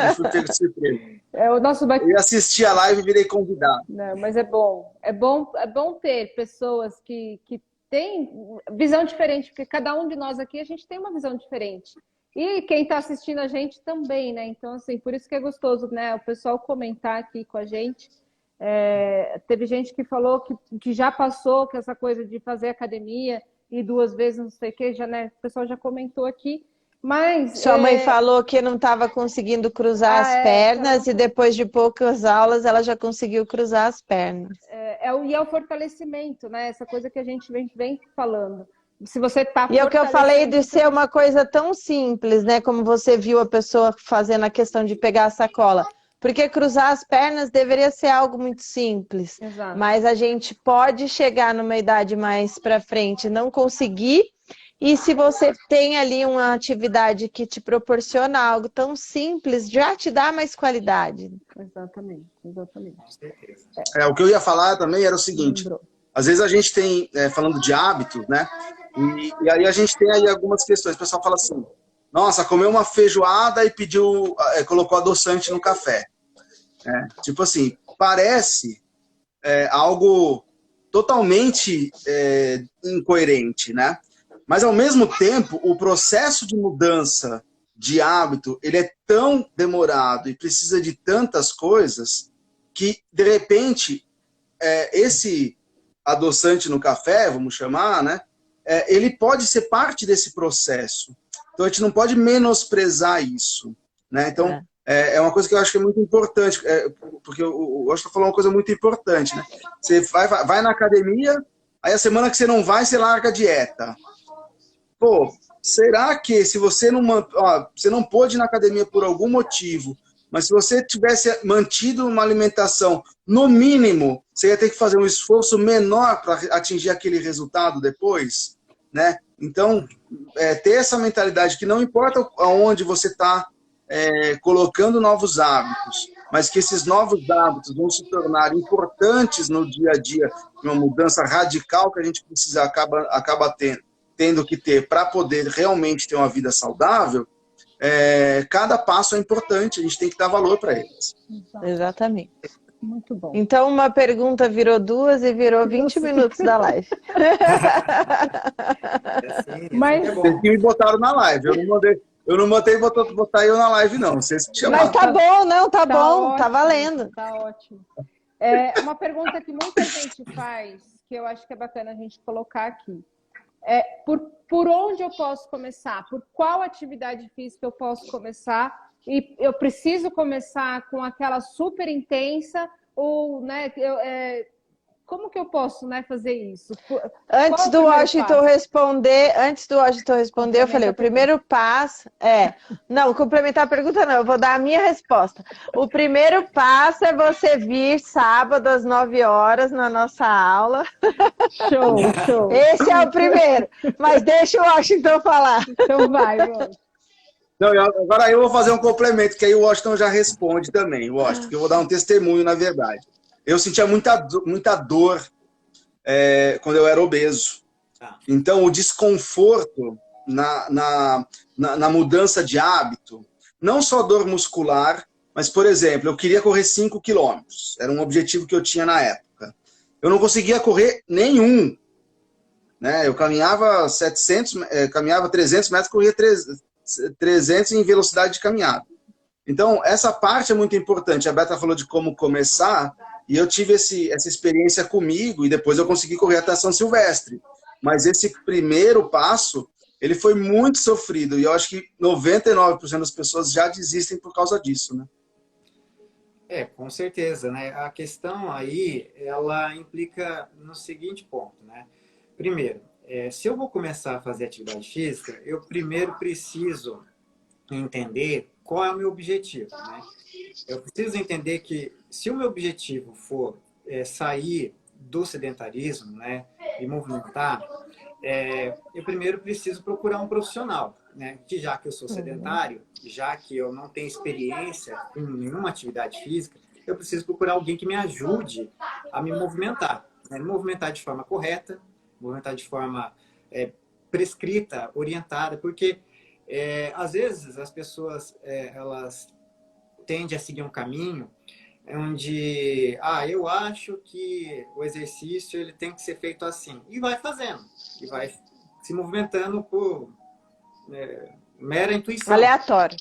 Eu fui pego de surpresa. Eu assisti a live e virei convidado. Não, mas é bom. É bom ter pessoas que tem visão diferente, porque cada um de nós aqui, a gente tem uma visão diferente. E quem está assistindo a gente também, né? Então, assim, por isso que é gostoso, né? O pessoal comentar aqui com a gente. Teve gente que falou que já passou com essa coisa de fazer academia e 2 vezes, não sei o que, já, né? O pessoal já comentou aqui. Mas sua mãe falou que não estava conseguindo cruzar as pernas e depois de poucas aulas ela já conseguiu cruzar as pernas. E é o fortalecimento, né? Essa coisa que a gente vem falando. Se você tá e é o que eu falei de ser uma coisa tão simples, né? Como você viu a pessoa fazendo a questão de pegar a sacola. Porque cruzar as pernas deveria ser algo muito simples. Exato. Mas a gente pode chegar numa idade mais para frente, não conseguir. E se você tem ali uma atividade que te proporciona algo tão simples, já te dá mais qualidade. Exatamente. O que eu ia falar também era o seguinte, às vezes a gente tem, falando de hábitos, né? E aí a gente tem aí algumas questões. O pessoal fala assim, nossa, comeu uma feijoada e colocou adoçante no café. Tipo assim, parece algo totalmente incoerente, né? Mas, ao mesmo tempo, o processo de mudança de hábito, ele é tão demorado e precisa de tantas coisas que, de repente, esse adoçante no café, vamos chamar, né? Ele pode ser parte desse processo. Então, a gente não pode menosprezar isso, né? Então, é uma coisa que eu acho que é muito importante, porque eu acho que falou uma coisa muito importante, né? Você vai na academia, aí a semana que você não vai, você larga a dieta. Pô, será que se você você não pôde ir na academia por algum motivo, mas se você tivesse mantido uma alimentação, no mínimo, você ia ter que fazer um esforço menor para atingir aquele resultado depois, né? Então, ter essa mentalidade que não importa aonde você está colocando novos hábitos, mas que esses novos hábitos vão se tornar importantes no dia a dia, uma mudança radical que a gente precisa acaba tendo que ter para poder realmente ter uma vida saudável, cada passo é importante, a gente tem que dar valor para eles. Exatamente. Muito bom. Então, uma pergunta virou 2 e virou 20 minutos da live. Mas Vocês que me botaram na live, eu não mandei botar eu na live, não. Vocês que chamaram. Mas tá bom, não, tá bom, ótimo, tá valendo. Tá ótimo. Uma pergunta que muita gente faz, que eu acho que é bacana a gente colocar aqui. Por onde eu posso começar? Por qual atividade física eu posso começar? E eu preciso começar com aquela super intensa ou, né, como que eu posso, né, fazer isso? Antes do Washington responder, eu falei, o primeiro passo não, complementar a pergunta não, eu vou dar a minha resposta. O primeiro passo é você vir sábado às 9 horas na nossa aula. Show. Esse é o primeiro, mas deixa o Washington falar. Então vai. Não, agora eu vou fazer um complemento, que aí o Washington já responde também, Washington, que eu vou dar um testemunho, na verdade. Eu sentia muita dor quando eu era obeso. Então, o desconforto na mudança de hábito, não só dor muscular, mas, por exemplo, eu queria correr 5 quilômetros. Era um objetivo que eu tinha na época. Eu não conseguia correr nenhum. Né? Eu caminhava 300 metros, corria 300 em velocidade de caminhada. Então, essa parte é muito importante. A Beta falou de como começar, e eu tive essa experiência comigo, e depois eu consegui correr até São Silvestre. Mas esse primeiro passo, ele foi muito sofrido, e eu acho que 99% das pessoas já desistem por causa disso, né? Com certeza, né? A questão aí, ela implica no seguinte ponto, né? Primeiro, se eu vou começar a fazer atividade física, eu primeiro preciso entender qual é o meu objetivo, né? Eu preciso entender que se o meu objetivo for sair do sedentarismo, né, e movimentar, eu primeiro preciso procurar um profissional, né? Que já que eu sou sedentário, já que eu não tenho experiência em nenhuma atividade física, eu preciso procurar alguém que me ajude a me movimentar, né? Me movimentar de forma correta, movimentar de forma prescrita, orientada, porque às vezes as pessoas elas tendem a seguir um caminho onde eu acho que o exercício ele tem que ser feito assim, e vai fazendo, e vai se movimentando por mera intuição. Aleatório.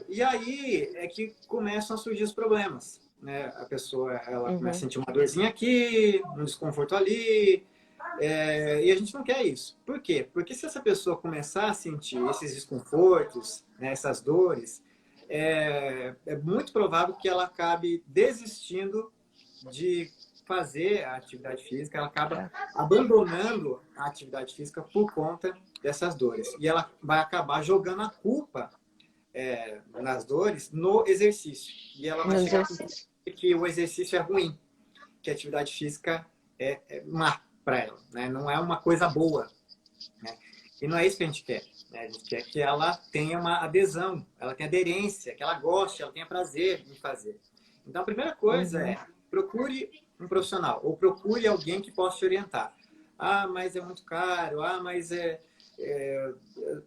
E aí é que começam a surgir os problemas, né? A pessoa ela começa a sentir uma dorzinha aqui, um desconforto ali, e a gente não quer isso. Por quê? Porque se essa pessoa começar a sentir esses desconfortos, né, essas dores, é muito provável que ela acabe desistindo de fazer a atividade física, ela acaba abandonando a atividade física por conta dessas dores. E ela vai acabar jogando a culpa nas dores no exercício. E ela vai chegar a concluir que o exercício é ruim, que a atividade física é má para ela, né? Não é uma coisa boa, né? E não é isso que a gente quer, né? A gente quer que ela tenha uma adesão, ela tenha aderência, que ela goste, ela tenha prazer em fazer. Então, a primeira coisa procure um profissional, ou procure alguém que possa te orientar. Mas é muito caro, mas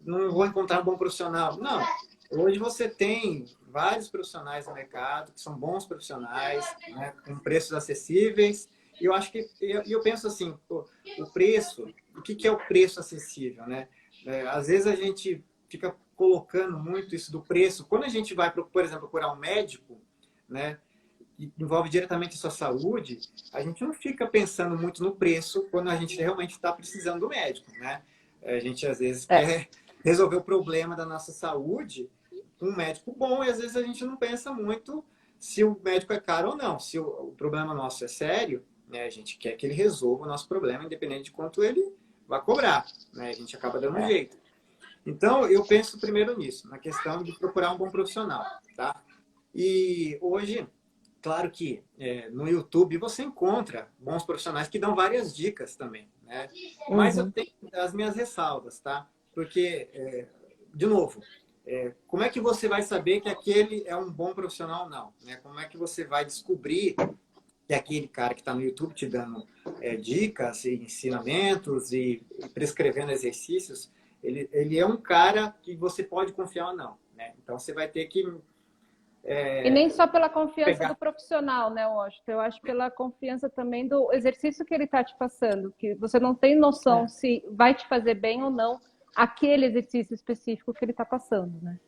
não vou encontrar um bom profissional. Não, hoje você tem vários profissionais no mercado, que são bons profissionais, né, com preços acessíveis. E eu acho que, eu penso assim, pô, o preço, o que é o preço acessível, né? Às vezes a gente fica colocando muito isso do preço. Quando a gente vai, por exemplo, procurar um médico, né, que envolve diretamente a sua saúde, a gente não fica pensando muito no preço quando a gente realmente está precisando do médico, né? A gente, às vezes, quer resolver o problema da nossa saúde com um médico bom e, às vezes, a gente não pensa muito se o médico é caro ou não. Se o problema nosso é sério, né, a gente quer que ele resolva o nosso problema, independente de quanto ele vai cobrar, né? A gente acaba dando um jeito. Então, eu penso primeiro nisso, na questão de procurar um bom profissional, tá? E hoje, claro que no YouTube você encontra bons profissionais que dão várias dicas também, né? Mas eu tenho as minhas ressalvas, tá? Porque, de novo, como é que você vai saber que aquele é um bom profissional ou não, né? Como é que você vai descobrir que aquele cara que está no YouTube te dando dicas e ensinamentos e prescrevendo exercícios, ele é um cara que você pode confiar ou não, né? Então, você vai ter que E nem só pela confiança do profissional, né, Washington? Eu acho pela confiança também do exercício que ele está te passando, que você não tem noção se vai te fazer bem ou não aquele exercício específico que ele está passando, né?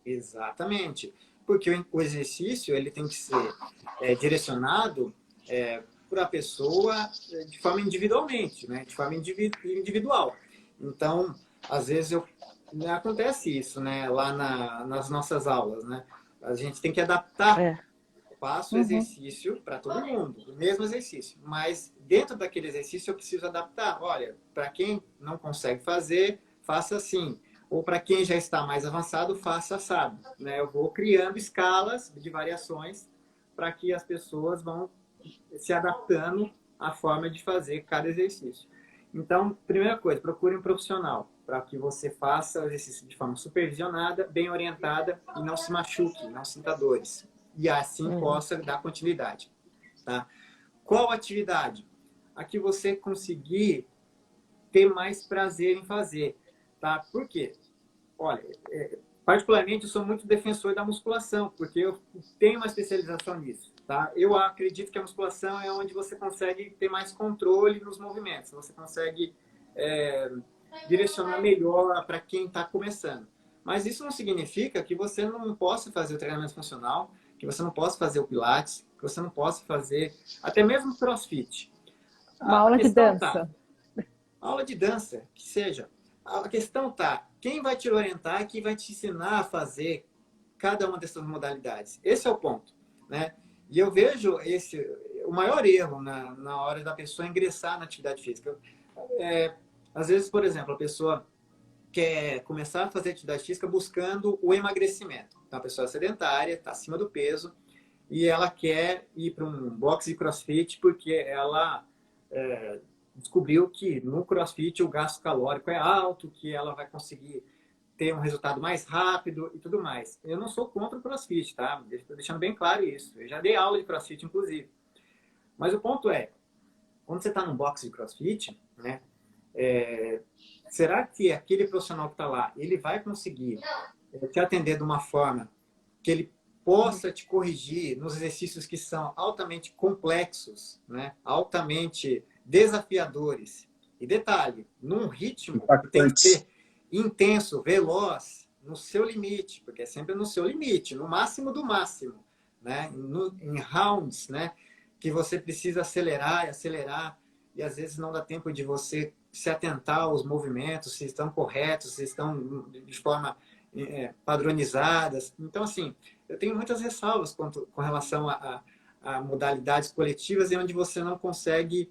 Exatamente. Porque o exercício ele tem que ser direcionado para a pessoa de forma individualmente, né? De forma individual. Então, às vezes acontece isso, né? Lá nas nossas aulas, né? A gente tem que adaptar faço exercício para todo mundo, o mesmo exercício. Mas dentro daquele exercício eu preciso adaptar. Olha, para quem não consegue fazer, faça assim. Ou para quem já está mais avançado, faça assado, né? Eu vou criando escalas de variações para que as pessoas vão se adaptando à forma de fazer cada exercício. Então, primeira coisa, procure um profissional para que você faça o exercício de forma supervisionada, bem orientada e não se machuque, não sinta dores. E assim possa dar continuidade. Tá? Qual atividade? A que você conseguir ter mais prazer em fazer. Tá? Por quê? Olha, particularmente eu sou muito defensor da musculação, porque eu tenho uma especialização nisso. Tá? Eu acredito que a musculação é onde você consegue ter mais controle nos movimentos. Você consegue direcionar melhor para quem está começando. Mas isso não significa que você não possa fazer o treinamento funcional, que você não possa fazer o pilates, que você não possa fazer até mesmo o crossfit. Uma aula de dança. Aula de dança, que seja. A questão tá, quem vai te orientar, quem vai te ensinar a fazer cada uma dessas modalidades. Esse é o ponto, né? E eu vejo o maior erro na hora da pessoa ingressar na atividade física. Às vezes, por exemplo, a pessoa quer começar a fazer atividade física buscando o emagrecimento. Então, a pessoa é sedentária, está acima do peso, e ela quer ir para um boxe de crossfit porque ela descobriu que no crossfit o gasto calórico é alto, que ela vai conseguir ter um resultado mais rápido e tudo mais. Eu não sou contra o crossfit, tá? Estou deixando bem claro isso. Eu já dei aula de crossfit, inclusive. Mas o ponto é, quando você está num boxe de crossfit, né? Será que aquele profissional que está lá, ele vai conseguir te atender de uma forma que ele possa te corrigir nos exercícios que são altamente complexos, né? Altamente desafiadores? E detalhe, num ritmo que tem que ser intenso, veloz, no seu limite, porque é sempre no seu limite, no máximo do máximo, né? Em rounds, né? Que você precisa acelerar e acelerar, e às vezes não dá tempo de você se atentar aos movimentos, se estão corretos, se estão de forma padronizadas. Então, assim, eu tenho muitas ressalvas com relação a modalidades coletivas e onde você não consegue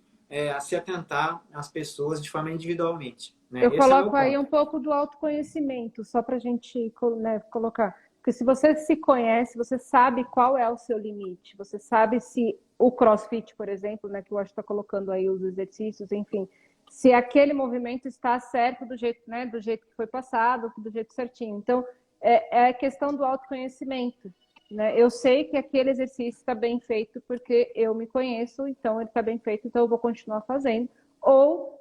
se atentar às pessoas de forma individualmente. Né? Eu coloco aí um pouco do autoconhecimento, só para a gente, né, colocar. Porque se você se conhece, você sabe qual é o seu limite. Você sabe se o CrossFit, por exemplo, né, que eu acho que está colocando aí os exercícios, enfim, se aquele movimento está certo do jeito, né, do jeito que foi passado, do jeito certinho. Então, é a questão do autoconhecimento. Né? Eu sei que aquele exercício está bem feito porque eu me conheço, então ele está bem feito, então eu vou continuar fazendo. Ou,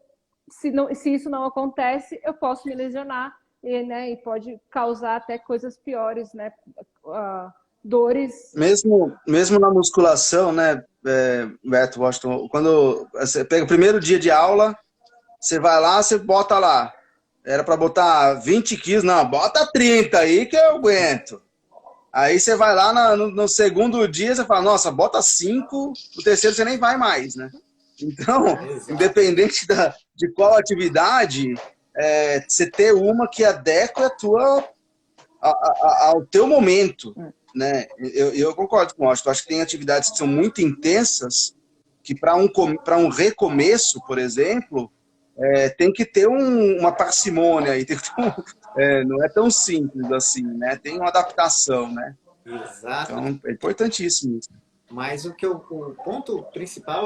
se isso não acontece, eu posso me lesionar, e pode causar até coisas piores, né? Dores. Mesmo na musculação, né, Beto Washington, quando você pega o primeiro dia de aula, você vai lá, você bota lá. Era para botar 20 quilos, não, bota 30 aí que eu aguento. Aí você vai lá no segundo dia, você fala, nossa, bota 5, no terceiro você nem vai mais, né? Então, independente de qual atividade, você ter uma que adequa ao teu momento, né? Eu concordo com o Washington, acho que tem atividades que são muito intensas, que para um recomeço, por exemplo, tem que ter uma parcimônia aí, tem que ter não é tão simples assim, né? Tem uma adaptação, né? Exato. Então, é importantíssimo isso. Mas o ponto principal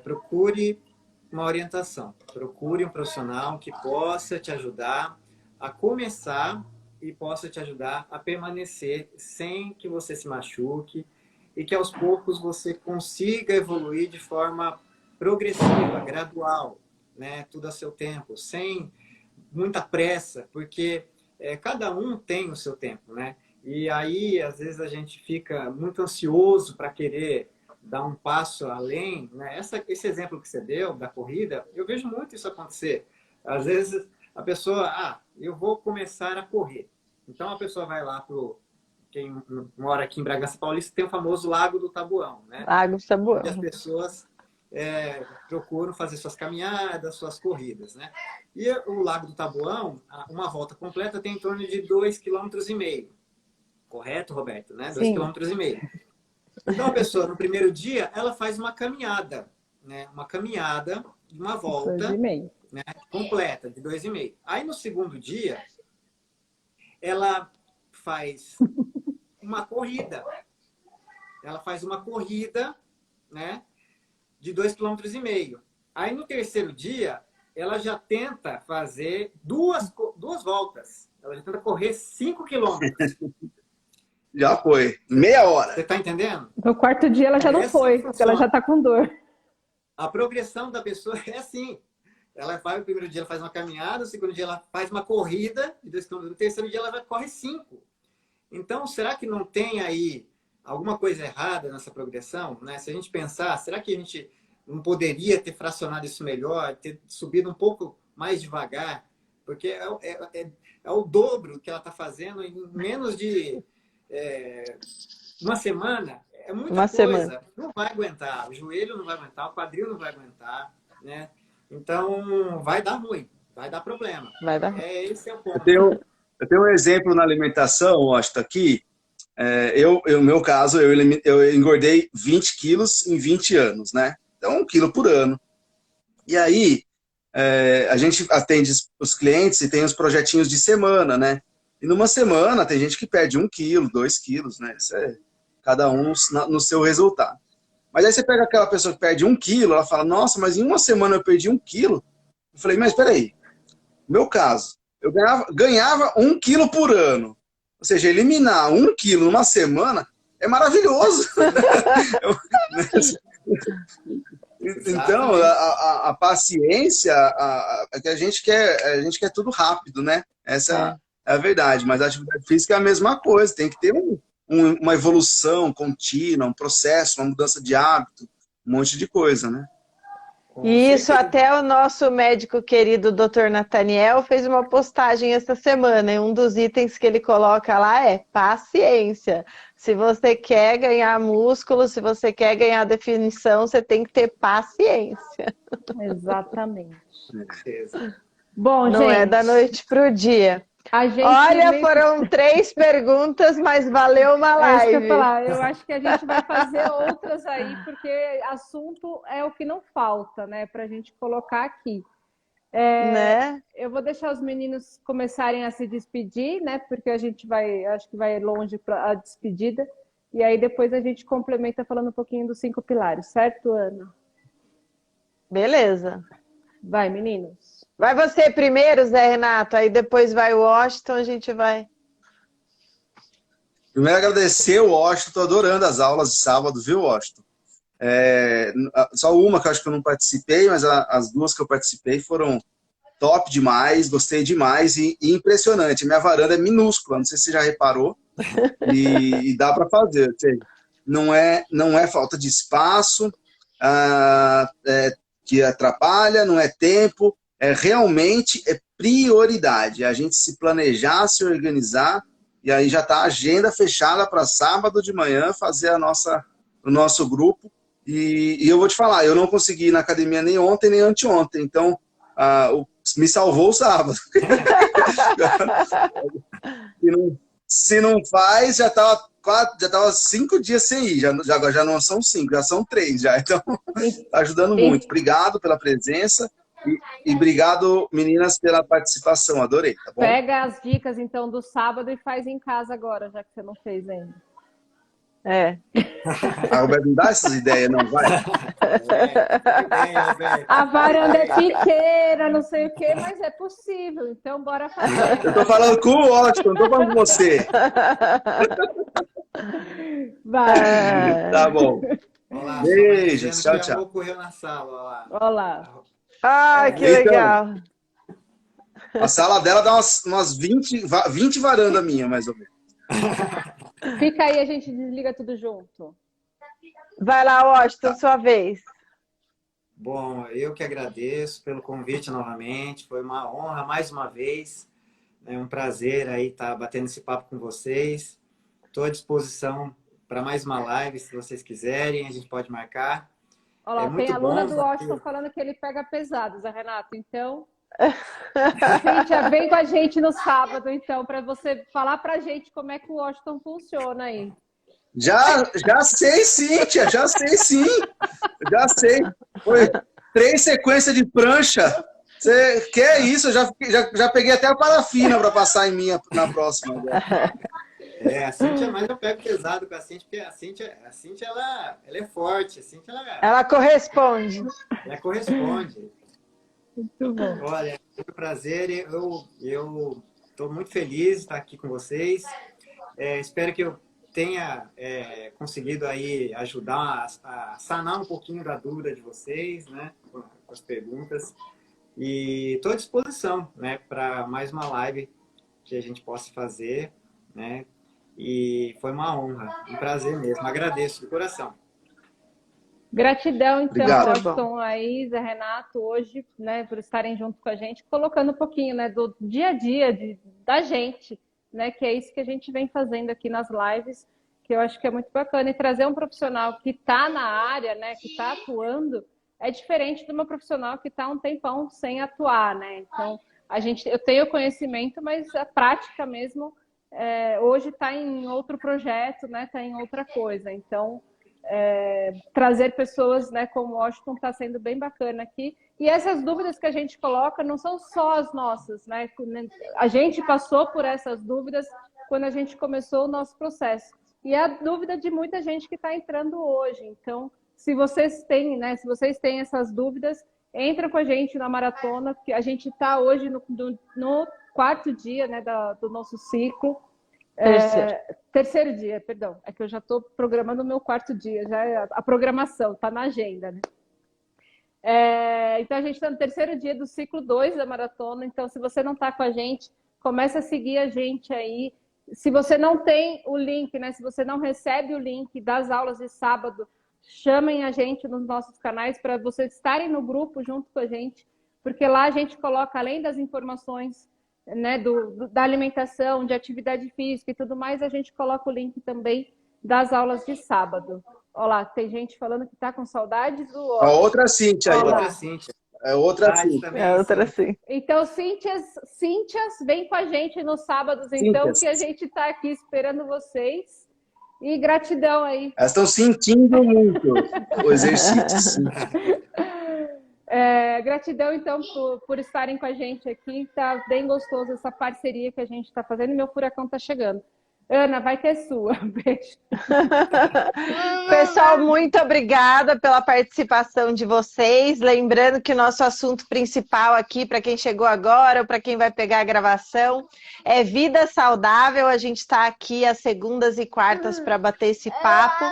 procure uma orientação, procure um profissional que possa te ajudar a começar e possa te ajudar a permanecer sem que você se machuque e que aos poucos você consiga evoluir de forma progressiva, gradual, né? Tudo a seu tempo, sem muita pressa, porque cada um tem o seu tempo, né? E aí, às vezes, a gente fica muito ansioso para querer dar um passo além, né? Esse exemplo que você deu da corrida, eu vejo muito isso acontecer. Às vezes, a pessoa, eu vou começar a correr. Então, a pessoa vai lá quem mora aqui em Bragança Paulista, tem o famoso Lago do Tabuão, né? Lago do Tabuão. Onde as pessoas procuram fazer suas caminhadas, suas corridas, né? E o Lago do Tabuão, uma volta completa tem em torno de 2,5 km. Correto, Roberto? Né? 2,5 km. Então, a pessoa, no primeiro dia, ela faz uma caminhada, né? Uma caminhada de uma volta, né? Completa, de 2,5. Aí, no segundo dia, ela faz uma corrida. Ela faz uma corrida, né? De 2,5 km. Aí, no terceiro dia, ela já tenta fazer duas voltas. Ela já tenta correr 5 km. Já foi. Meia hora. Você está entendendo? No quarto dia ela já não foi, porque ela já está com dor. A progressão da pessoa é assim. Ela vai, o primeiro dia ela faz uma caminhada, o segundo dia ela faz uma corrida, de 2 km, no terceiro dia ela corre 5. Então, será que não tem aí alguma coisa errada nessa progressão? Né? Se a gente pensar, será que a gente não poderia ter fracionado isso melhor, ter subido um pouco mais devagar? Porque é o dobro que ela está fazendo em menos de uma semana. É muita coisa. Semana. Não vai aguentar. O joelho não vai aguentar, o quadril não vai aguentar, né? Então, vai dar ruim, vai dar problema. Vai dar. Esse é o ponto. Eu tenho um exemplo na alimentação, Washington, aqui. No meu caso, eu engordei 20 quilos em 20 anos, né? Então, 1 quilo por ano. E aí, a gente atende os clientes e tem os projetinhos de semana, né? E numa semana tem gente que perde 1 quilo, 2 quilos, né? Isso cada um no seu resultado. Mas aí você pega aquela pessoa que perde 1 quilo, ela fala, nossa, mas em uma semana eu perdi 1 quilo. Eu falei, mas peraí, no meu caso, eu ganhava 1 quilo por ano. Ou seja, eliminar 1 quilo numa semana é maravilhoso. Então, a paciência, que a gente quer tudo rápido, né? Essa é a verdade. Mas a atividade física é a mesma coisa. Tem que ter uma evolução contínua, um processo, uma mudança de hábito, um monte de coisa, né? Isso, até o nosso médico querido Dr. Nathaniel fez uma postagem essa semana, e um dos itens que ele coloca lá é paciência. Se você quer ganhar músculo, se você quer ganhar definição, você tem que ter paciência. Exatamente. Bom, não gente, é da noite para o dia. Olha, foram 3 perguntas, mas valeu uma live. É isso que eu ia falar. Eu acho que a gente vai fazer outras aí, porque assunto é o que não falta, né? Para a gente colocar aqui. Né? Eu vou deixar os meninos começarem a se despedir, né? Porque a gente acho que vai longe para a despedida. E aí depois a gente complementa falando um pouquinho dos 5 pilares, certo, Ana? Beleza. Vai, meninos. Vai você primeiro, Zé Renato, aí depois vai o Washington, a gente vai... Primeiro agradecer o Washington, estou adorando as aulas de sábado, viu, Washington? Só uma que eu acho que eu não participei, mas as 2 que eu participei foram top demais, gostei demais e impressionante. Minha varanda é minúscula, não sei se você já reparou, e dá para fazer. Ou seja, não é falta de espaço que atrapalha, não é tempo, realmente é prioridade. A gente se planejar, se organizar, e aí já está a agenda fechada para sábado de manhã fazer o nosso grupo. E eu vou te falar, eu não consegui ir na academia nem ontem, nem anteontem, então me salvou o sábado. Se não faz, já estava 5 dias sem ir, já não são 5, já são 3 já, então está ajudando muito. Obrigado pela presença e obrigado, meninas, pela participação, adorei, tá bom? Pega as dicas, então, do sábado e faz em casa agora, já que você não fez ainda. A Roberto não dá essas ideias, não, vai? A varanda é pequena, não sei o quê, mas é possível, então bora fazer. Eu tô falando com o Washington, não tô falando com você. Vai. Tá bom. Olá, Beijos, tchau, tchau. Amor correu na sala, Olá. Ai, que legal. A sala dela dá umas 20 varandas minha, mais ou menos. Fica aí, a gente desliga tudo junto. Vai lá, Washington, sua vez. Bom, eu que agradeço pelo convite novamente. Foi uma honra mais uma vez. É um prazer aí estar batendo esse papo com vocês. Estou à disposição para mais uma live, se vocês quiserem, a gente pode marcar. Olha lá, tem aluna do Washington falando que ele pega pesado, Zé Renato. Então, Cíntia, vem com a gente no sábado, então, para você falar pra gente como é que o Washington funciona aí. Já sei, Cíntia, já sei sim. Já sei. Foi 3 sequências de prancha. Você quer isso? Eu já peguei até a parafina para passar em mim na próxima. A Cíntia, mas eu pego pesado com a Cíntia, porque a Cíntia ela é forte. A Cíntia, ela corresponde. Ela corresponde. Muito bom. Olha, foi um prazer. Eu estou muito feliz de estar aqui com vocês. Espero que eu tenha conseguido aí ajudar a sanar um pouquinho da dúvida de vocês, né, com as perguntas. E estou à disposição, né, para mais uma live que a gente possa fazer, né? E foi uma honra, um prazer mesmo. Agradeço de coração. Gratidão, então, Obrigado. Washington, aí, Zé Renato, hoje, né, por estarem junto com a gente, colocando um pouquinho, né, do dia a dia da gente, né, que é isso que a gente vem fazendo aqui nas lives, que eu acho que é muito bacana. E trazer um profissional que está na área, né, que está atuando, é diferente de uma profissional que está um tempão sem atuar, né? Então, eu tenho conhecimento, mas a prática mesmo, hoje está em outro projeto, né, está em outra coisa. Então, trazer pessoas, né, como o Washington está sendo bem bacana aqui. E essas dúvidas que a gente coloca não são só as nossas, né? A gente passou por essas dúvidas quando a gente começou o nosso processo. E é a dúvida de muita gente que está entrando hoje. Então, se vocês têm, né, essas dúvidas, entra com a gente na maratona, porque a gente está hoje no 4º dia, né, do nosso ciclo. Terceiro dia, perdão. É que eu já estou programando o meu 4º dia, já é a programação, está na agenda, né? Então, a gente está no 3º dia do ciclo 2 da maratona. Então, se você não está com a gente, começa a seguir a gente aí. Se você não tem o link, né? Se você não recebe o link das aulas de sábado, chamem a gente nos nossos canais para vocês estarem no grupo junto com a gente, porque lá a gente coloca, além das informações, né, da alimentação, de atividade física e tudo mais, a gente coloca o link também das aulas de sábado. Olha lá, tem gente falando que está com saudades do... A outra Cíntia aí. Outra Cíntia. É outra Cíntia. É outra sim. Então, Cíntias, vem com a gente nos sábados, então, que a gente está aqui esperando vocês. E gratidão aí. Elas estão sentindo muito o exercício. Gratidão, então, por estarem com a gente aqui. Tá bem gostoso essa parceria que a gente está fazendo e meu furacão está chegando. Ana, vai ter sua. Beijo. Pessoal, muito obrigada pela participação de vocês. Lembrando que o nosso assunto principal aqui, para quem chegou agora ou para quem vai pegar a gravação, é vida saudável. A gente está aqui às segundas e quartas para bater esse papo.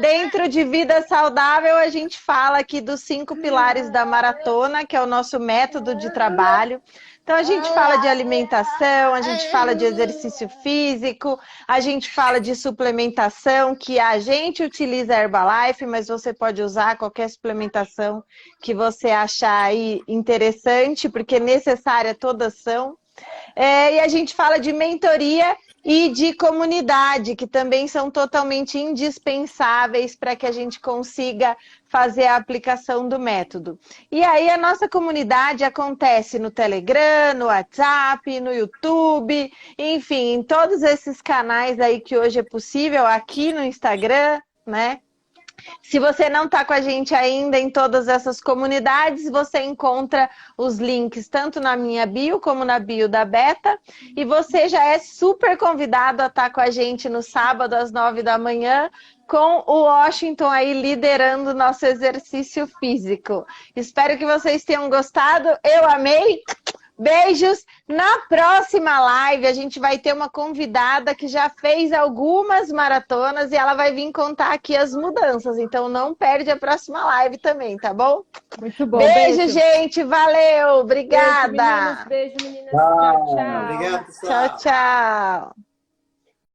Dentro de vida saudável, a gente fala aqui dos 5 pilares da maratona, que é o nosso método de trabalho. Então, a gente fala de alimentação, a gente fala de exercício físico, a gente fala de suplementação, que a gente utiliza a Herbalife, mas você pode usar qualquer suplementação que você achar aí interessante, porque necessária todas são. E a gente fala de mentoria e de comunidade, que também são totalmente indispensáveis para que a gente consiga fazer a aplicação do método. E aí a nossa comunidade acontece no Telegram, no WhatsApp, no YouTube, enfim, em todos esses canais aí que hoje é possível, aqui no Instagram, né? Se você não está com a gente ainda em todas essas comunidades, você encontra os links tanto na minha bio como na bio da Beta. E você já é super convidado a estar com a gente no sábado às 9 da manhã, com o Washington aí liderando o nosso exercício físico. Espero que vocês tenham gostado. Eu amei. Beijos! Na próxima live a gente vai ter uma convidada que já fez algumas maratonas e ela vai vir contar aqui as mudanças. Então não perde a próxima live também, tá bom? Muito bom. Beijo, gente! Valeu! Obrigada! Beijo, meninos. Beijo, meninas. Tchau, tchau. Obrigado, pessoal. Tchau, tchau!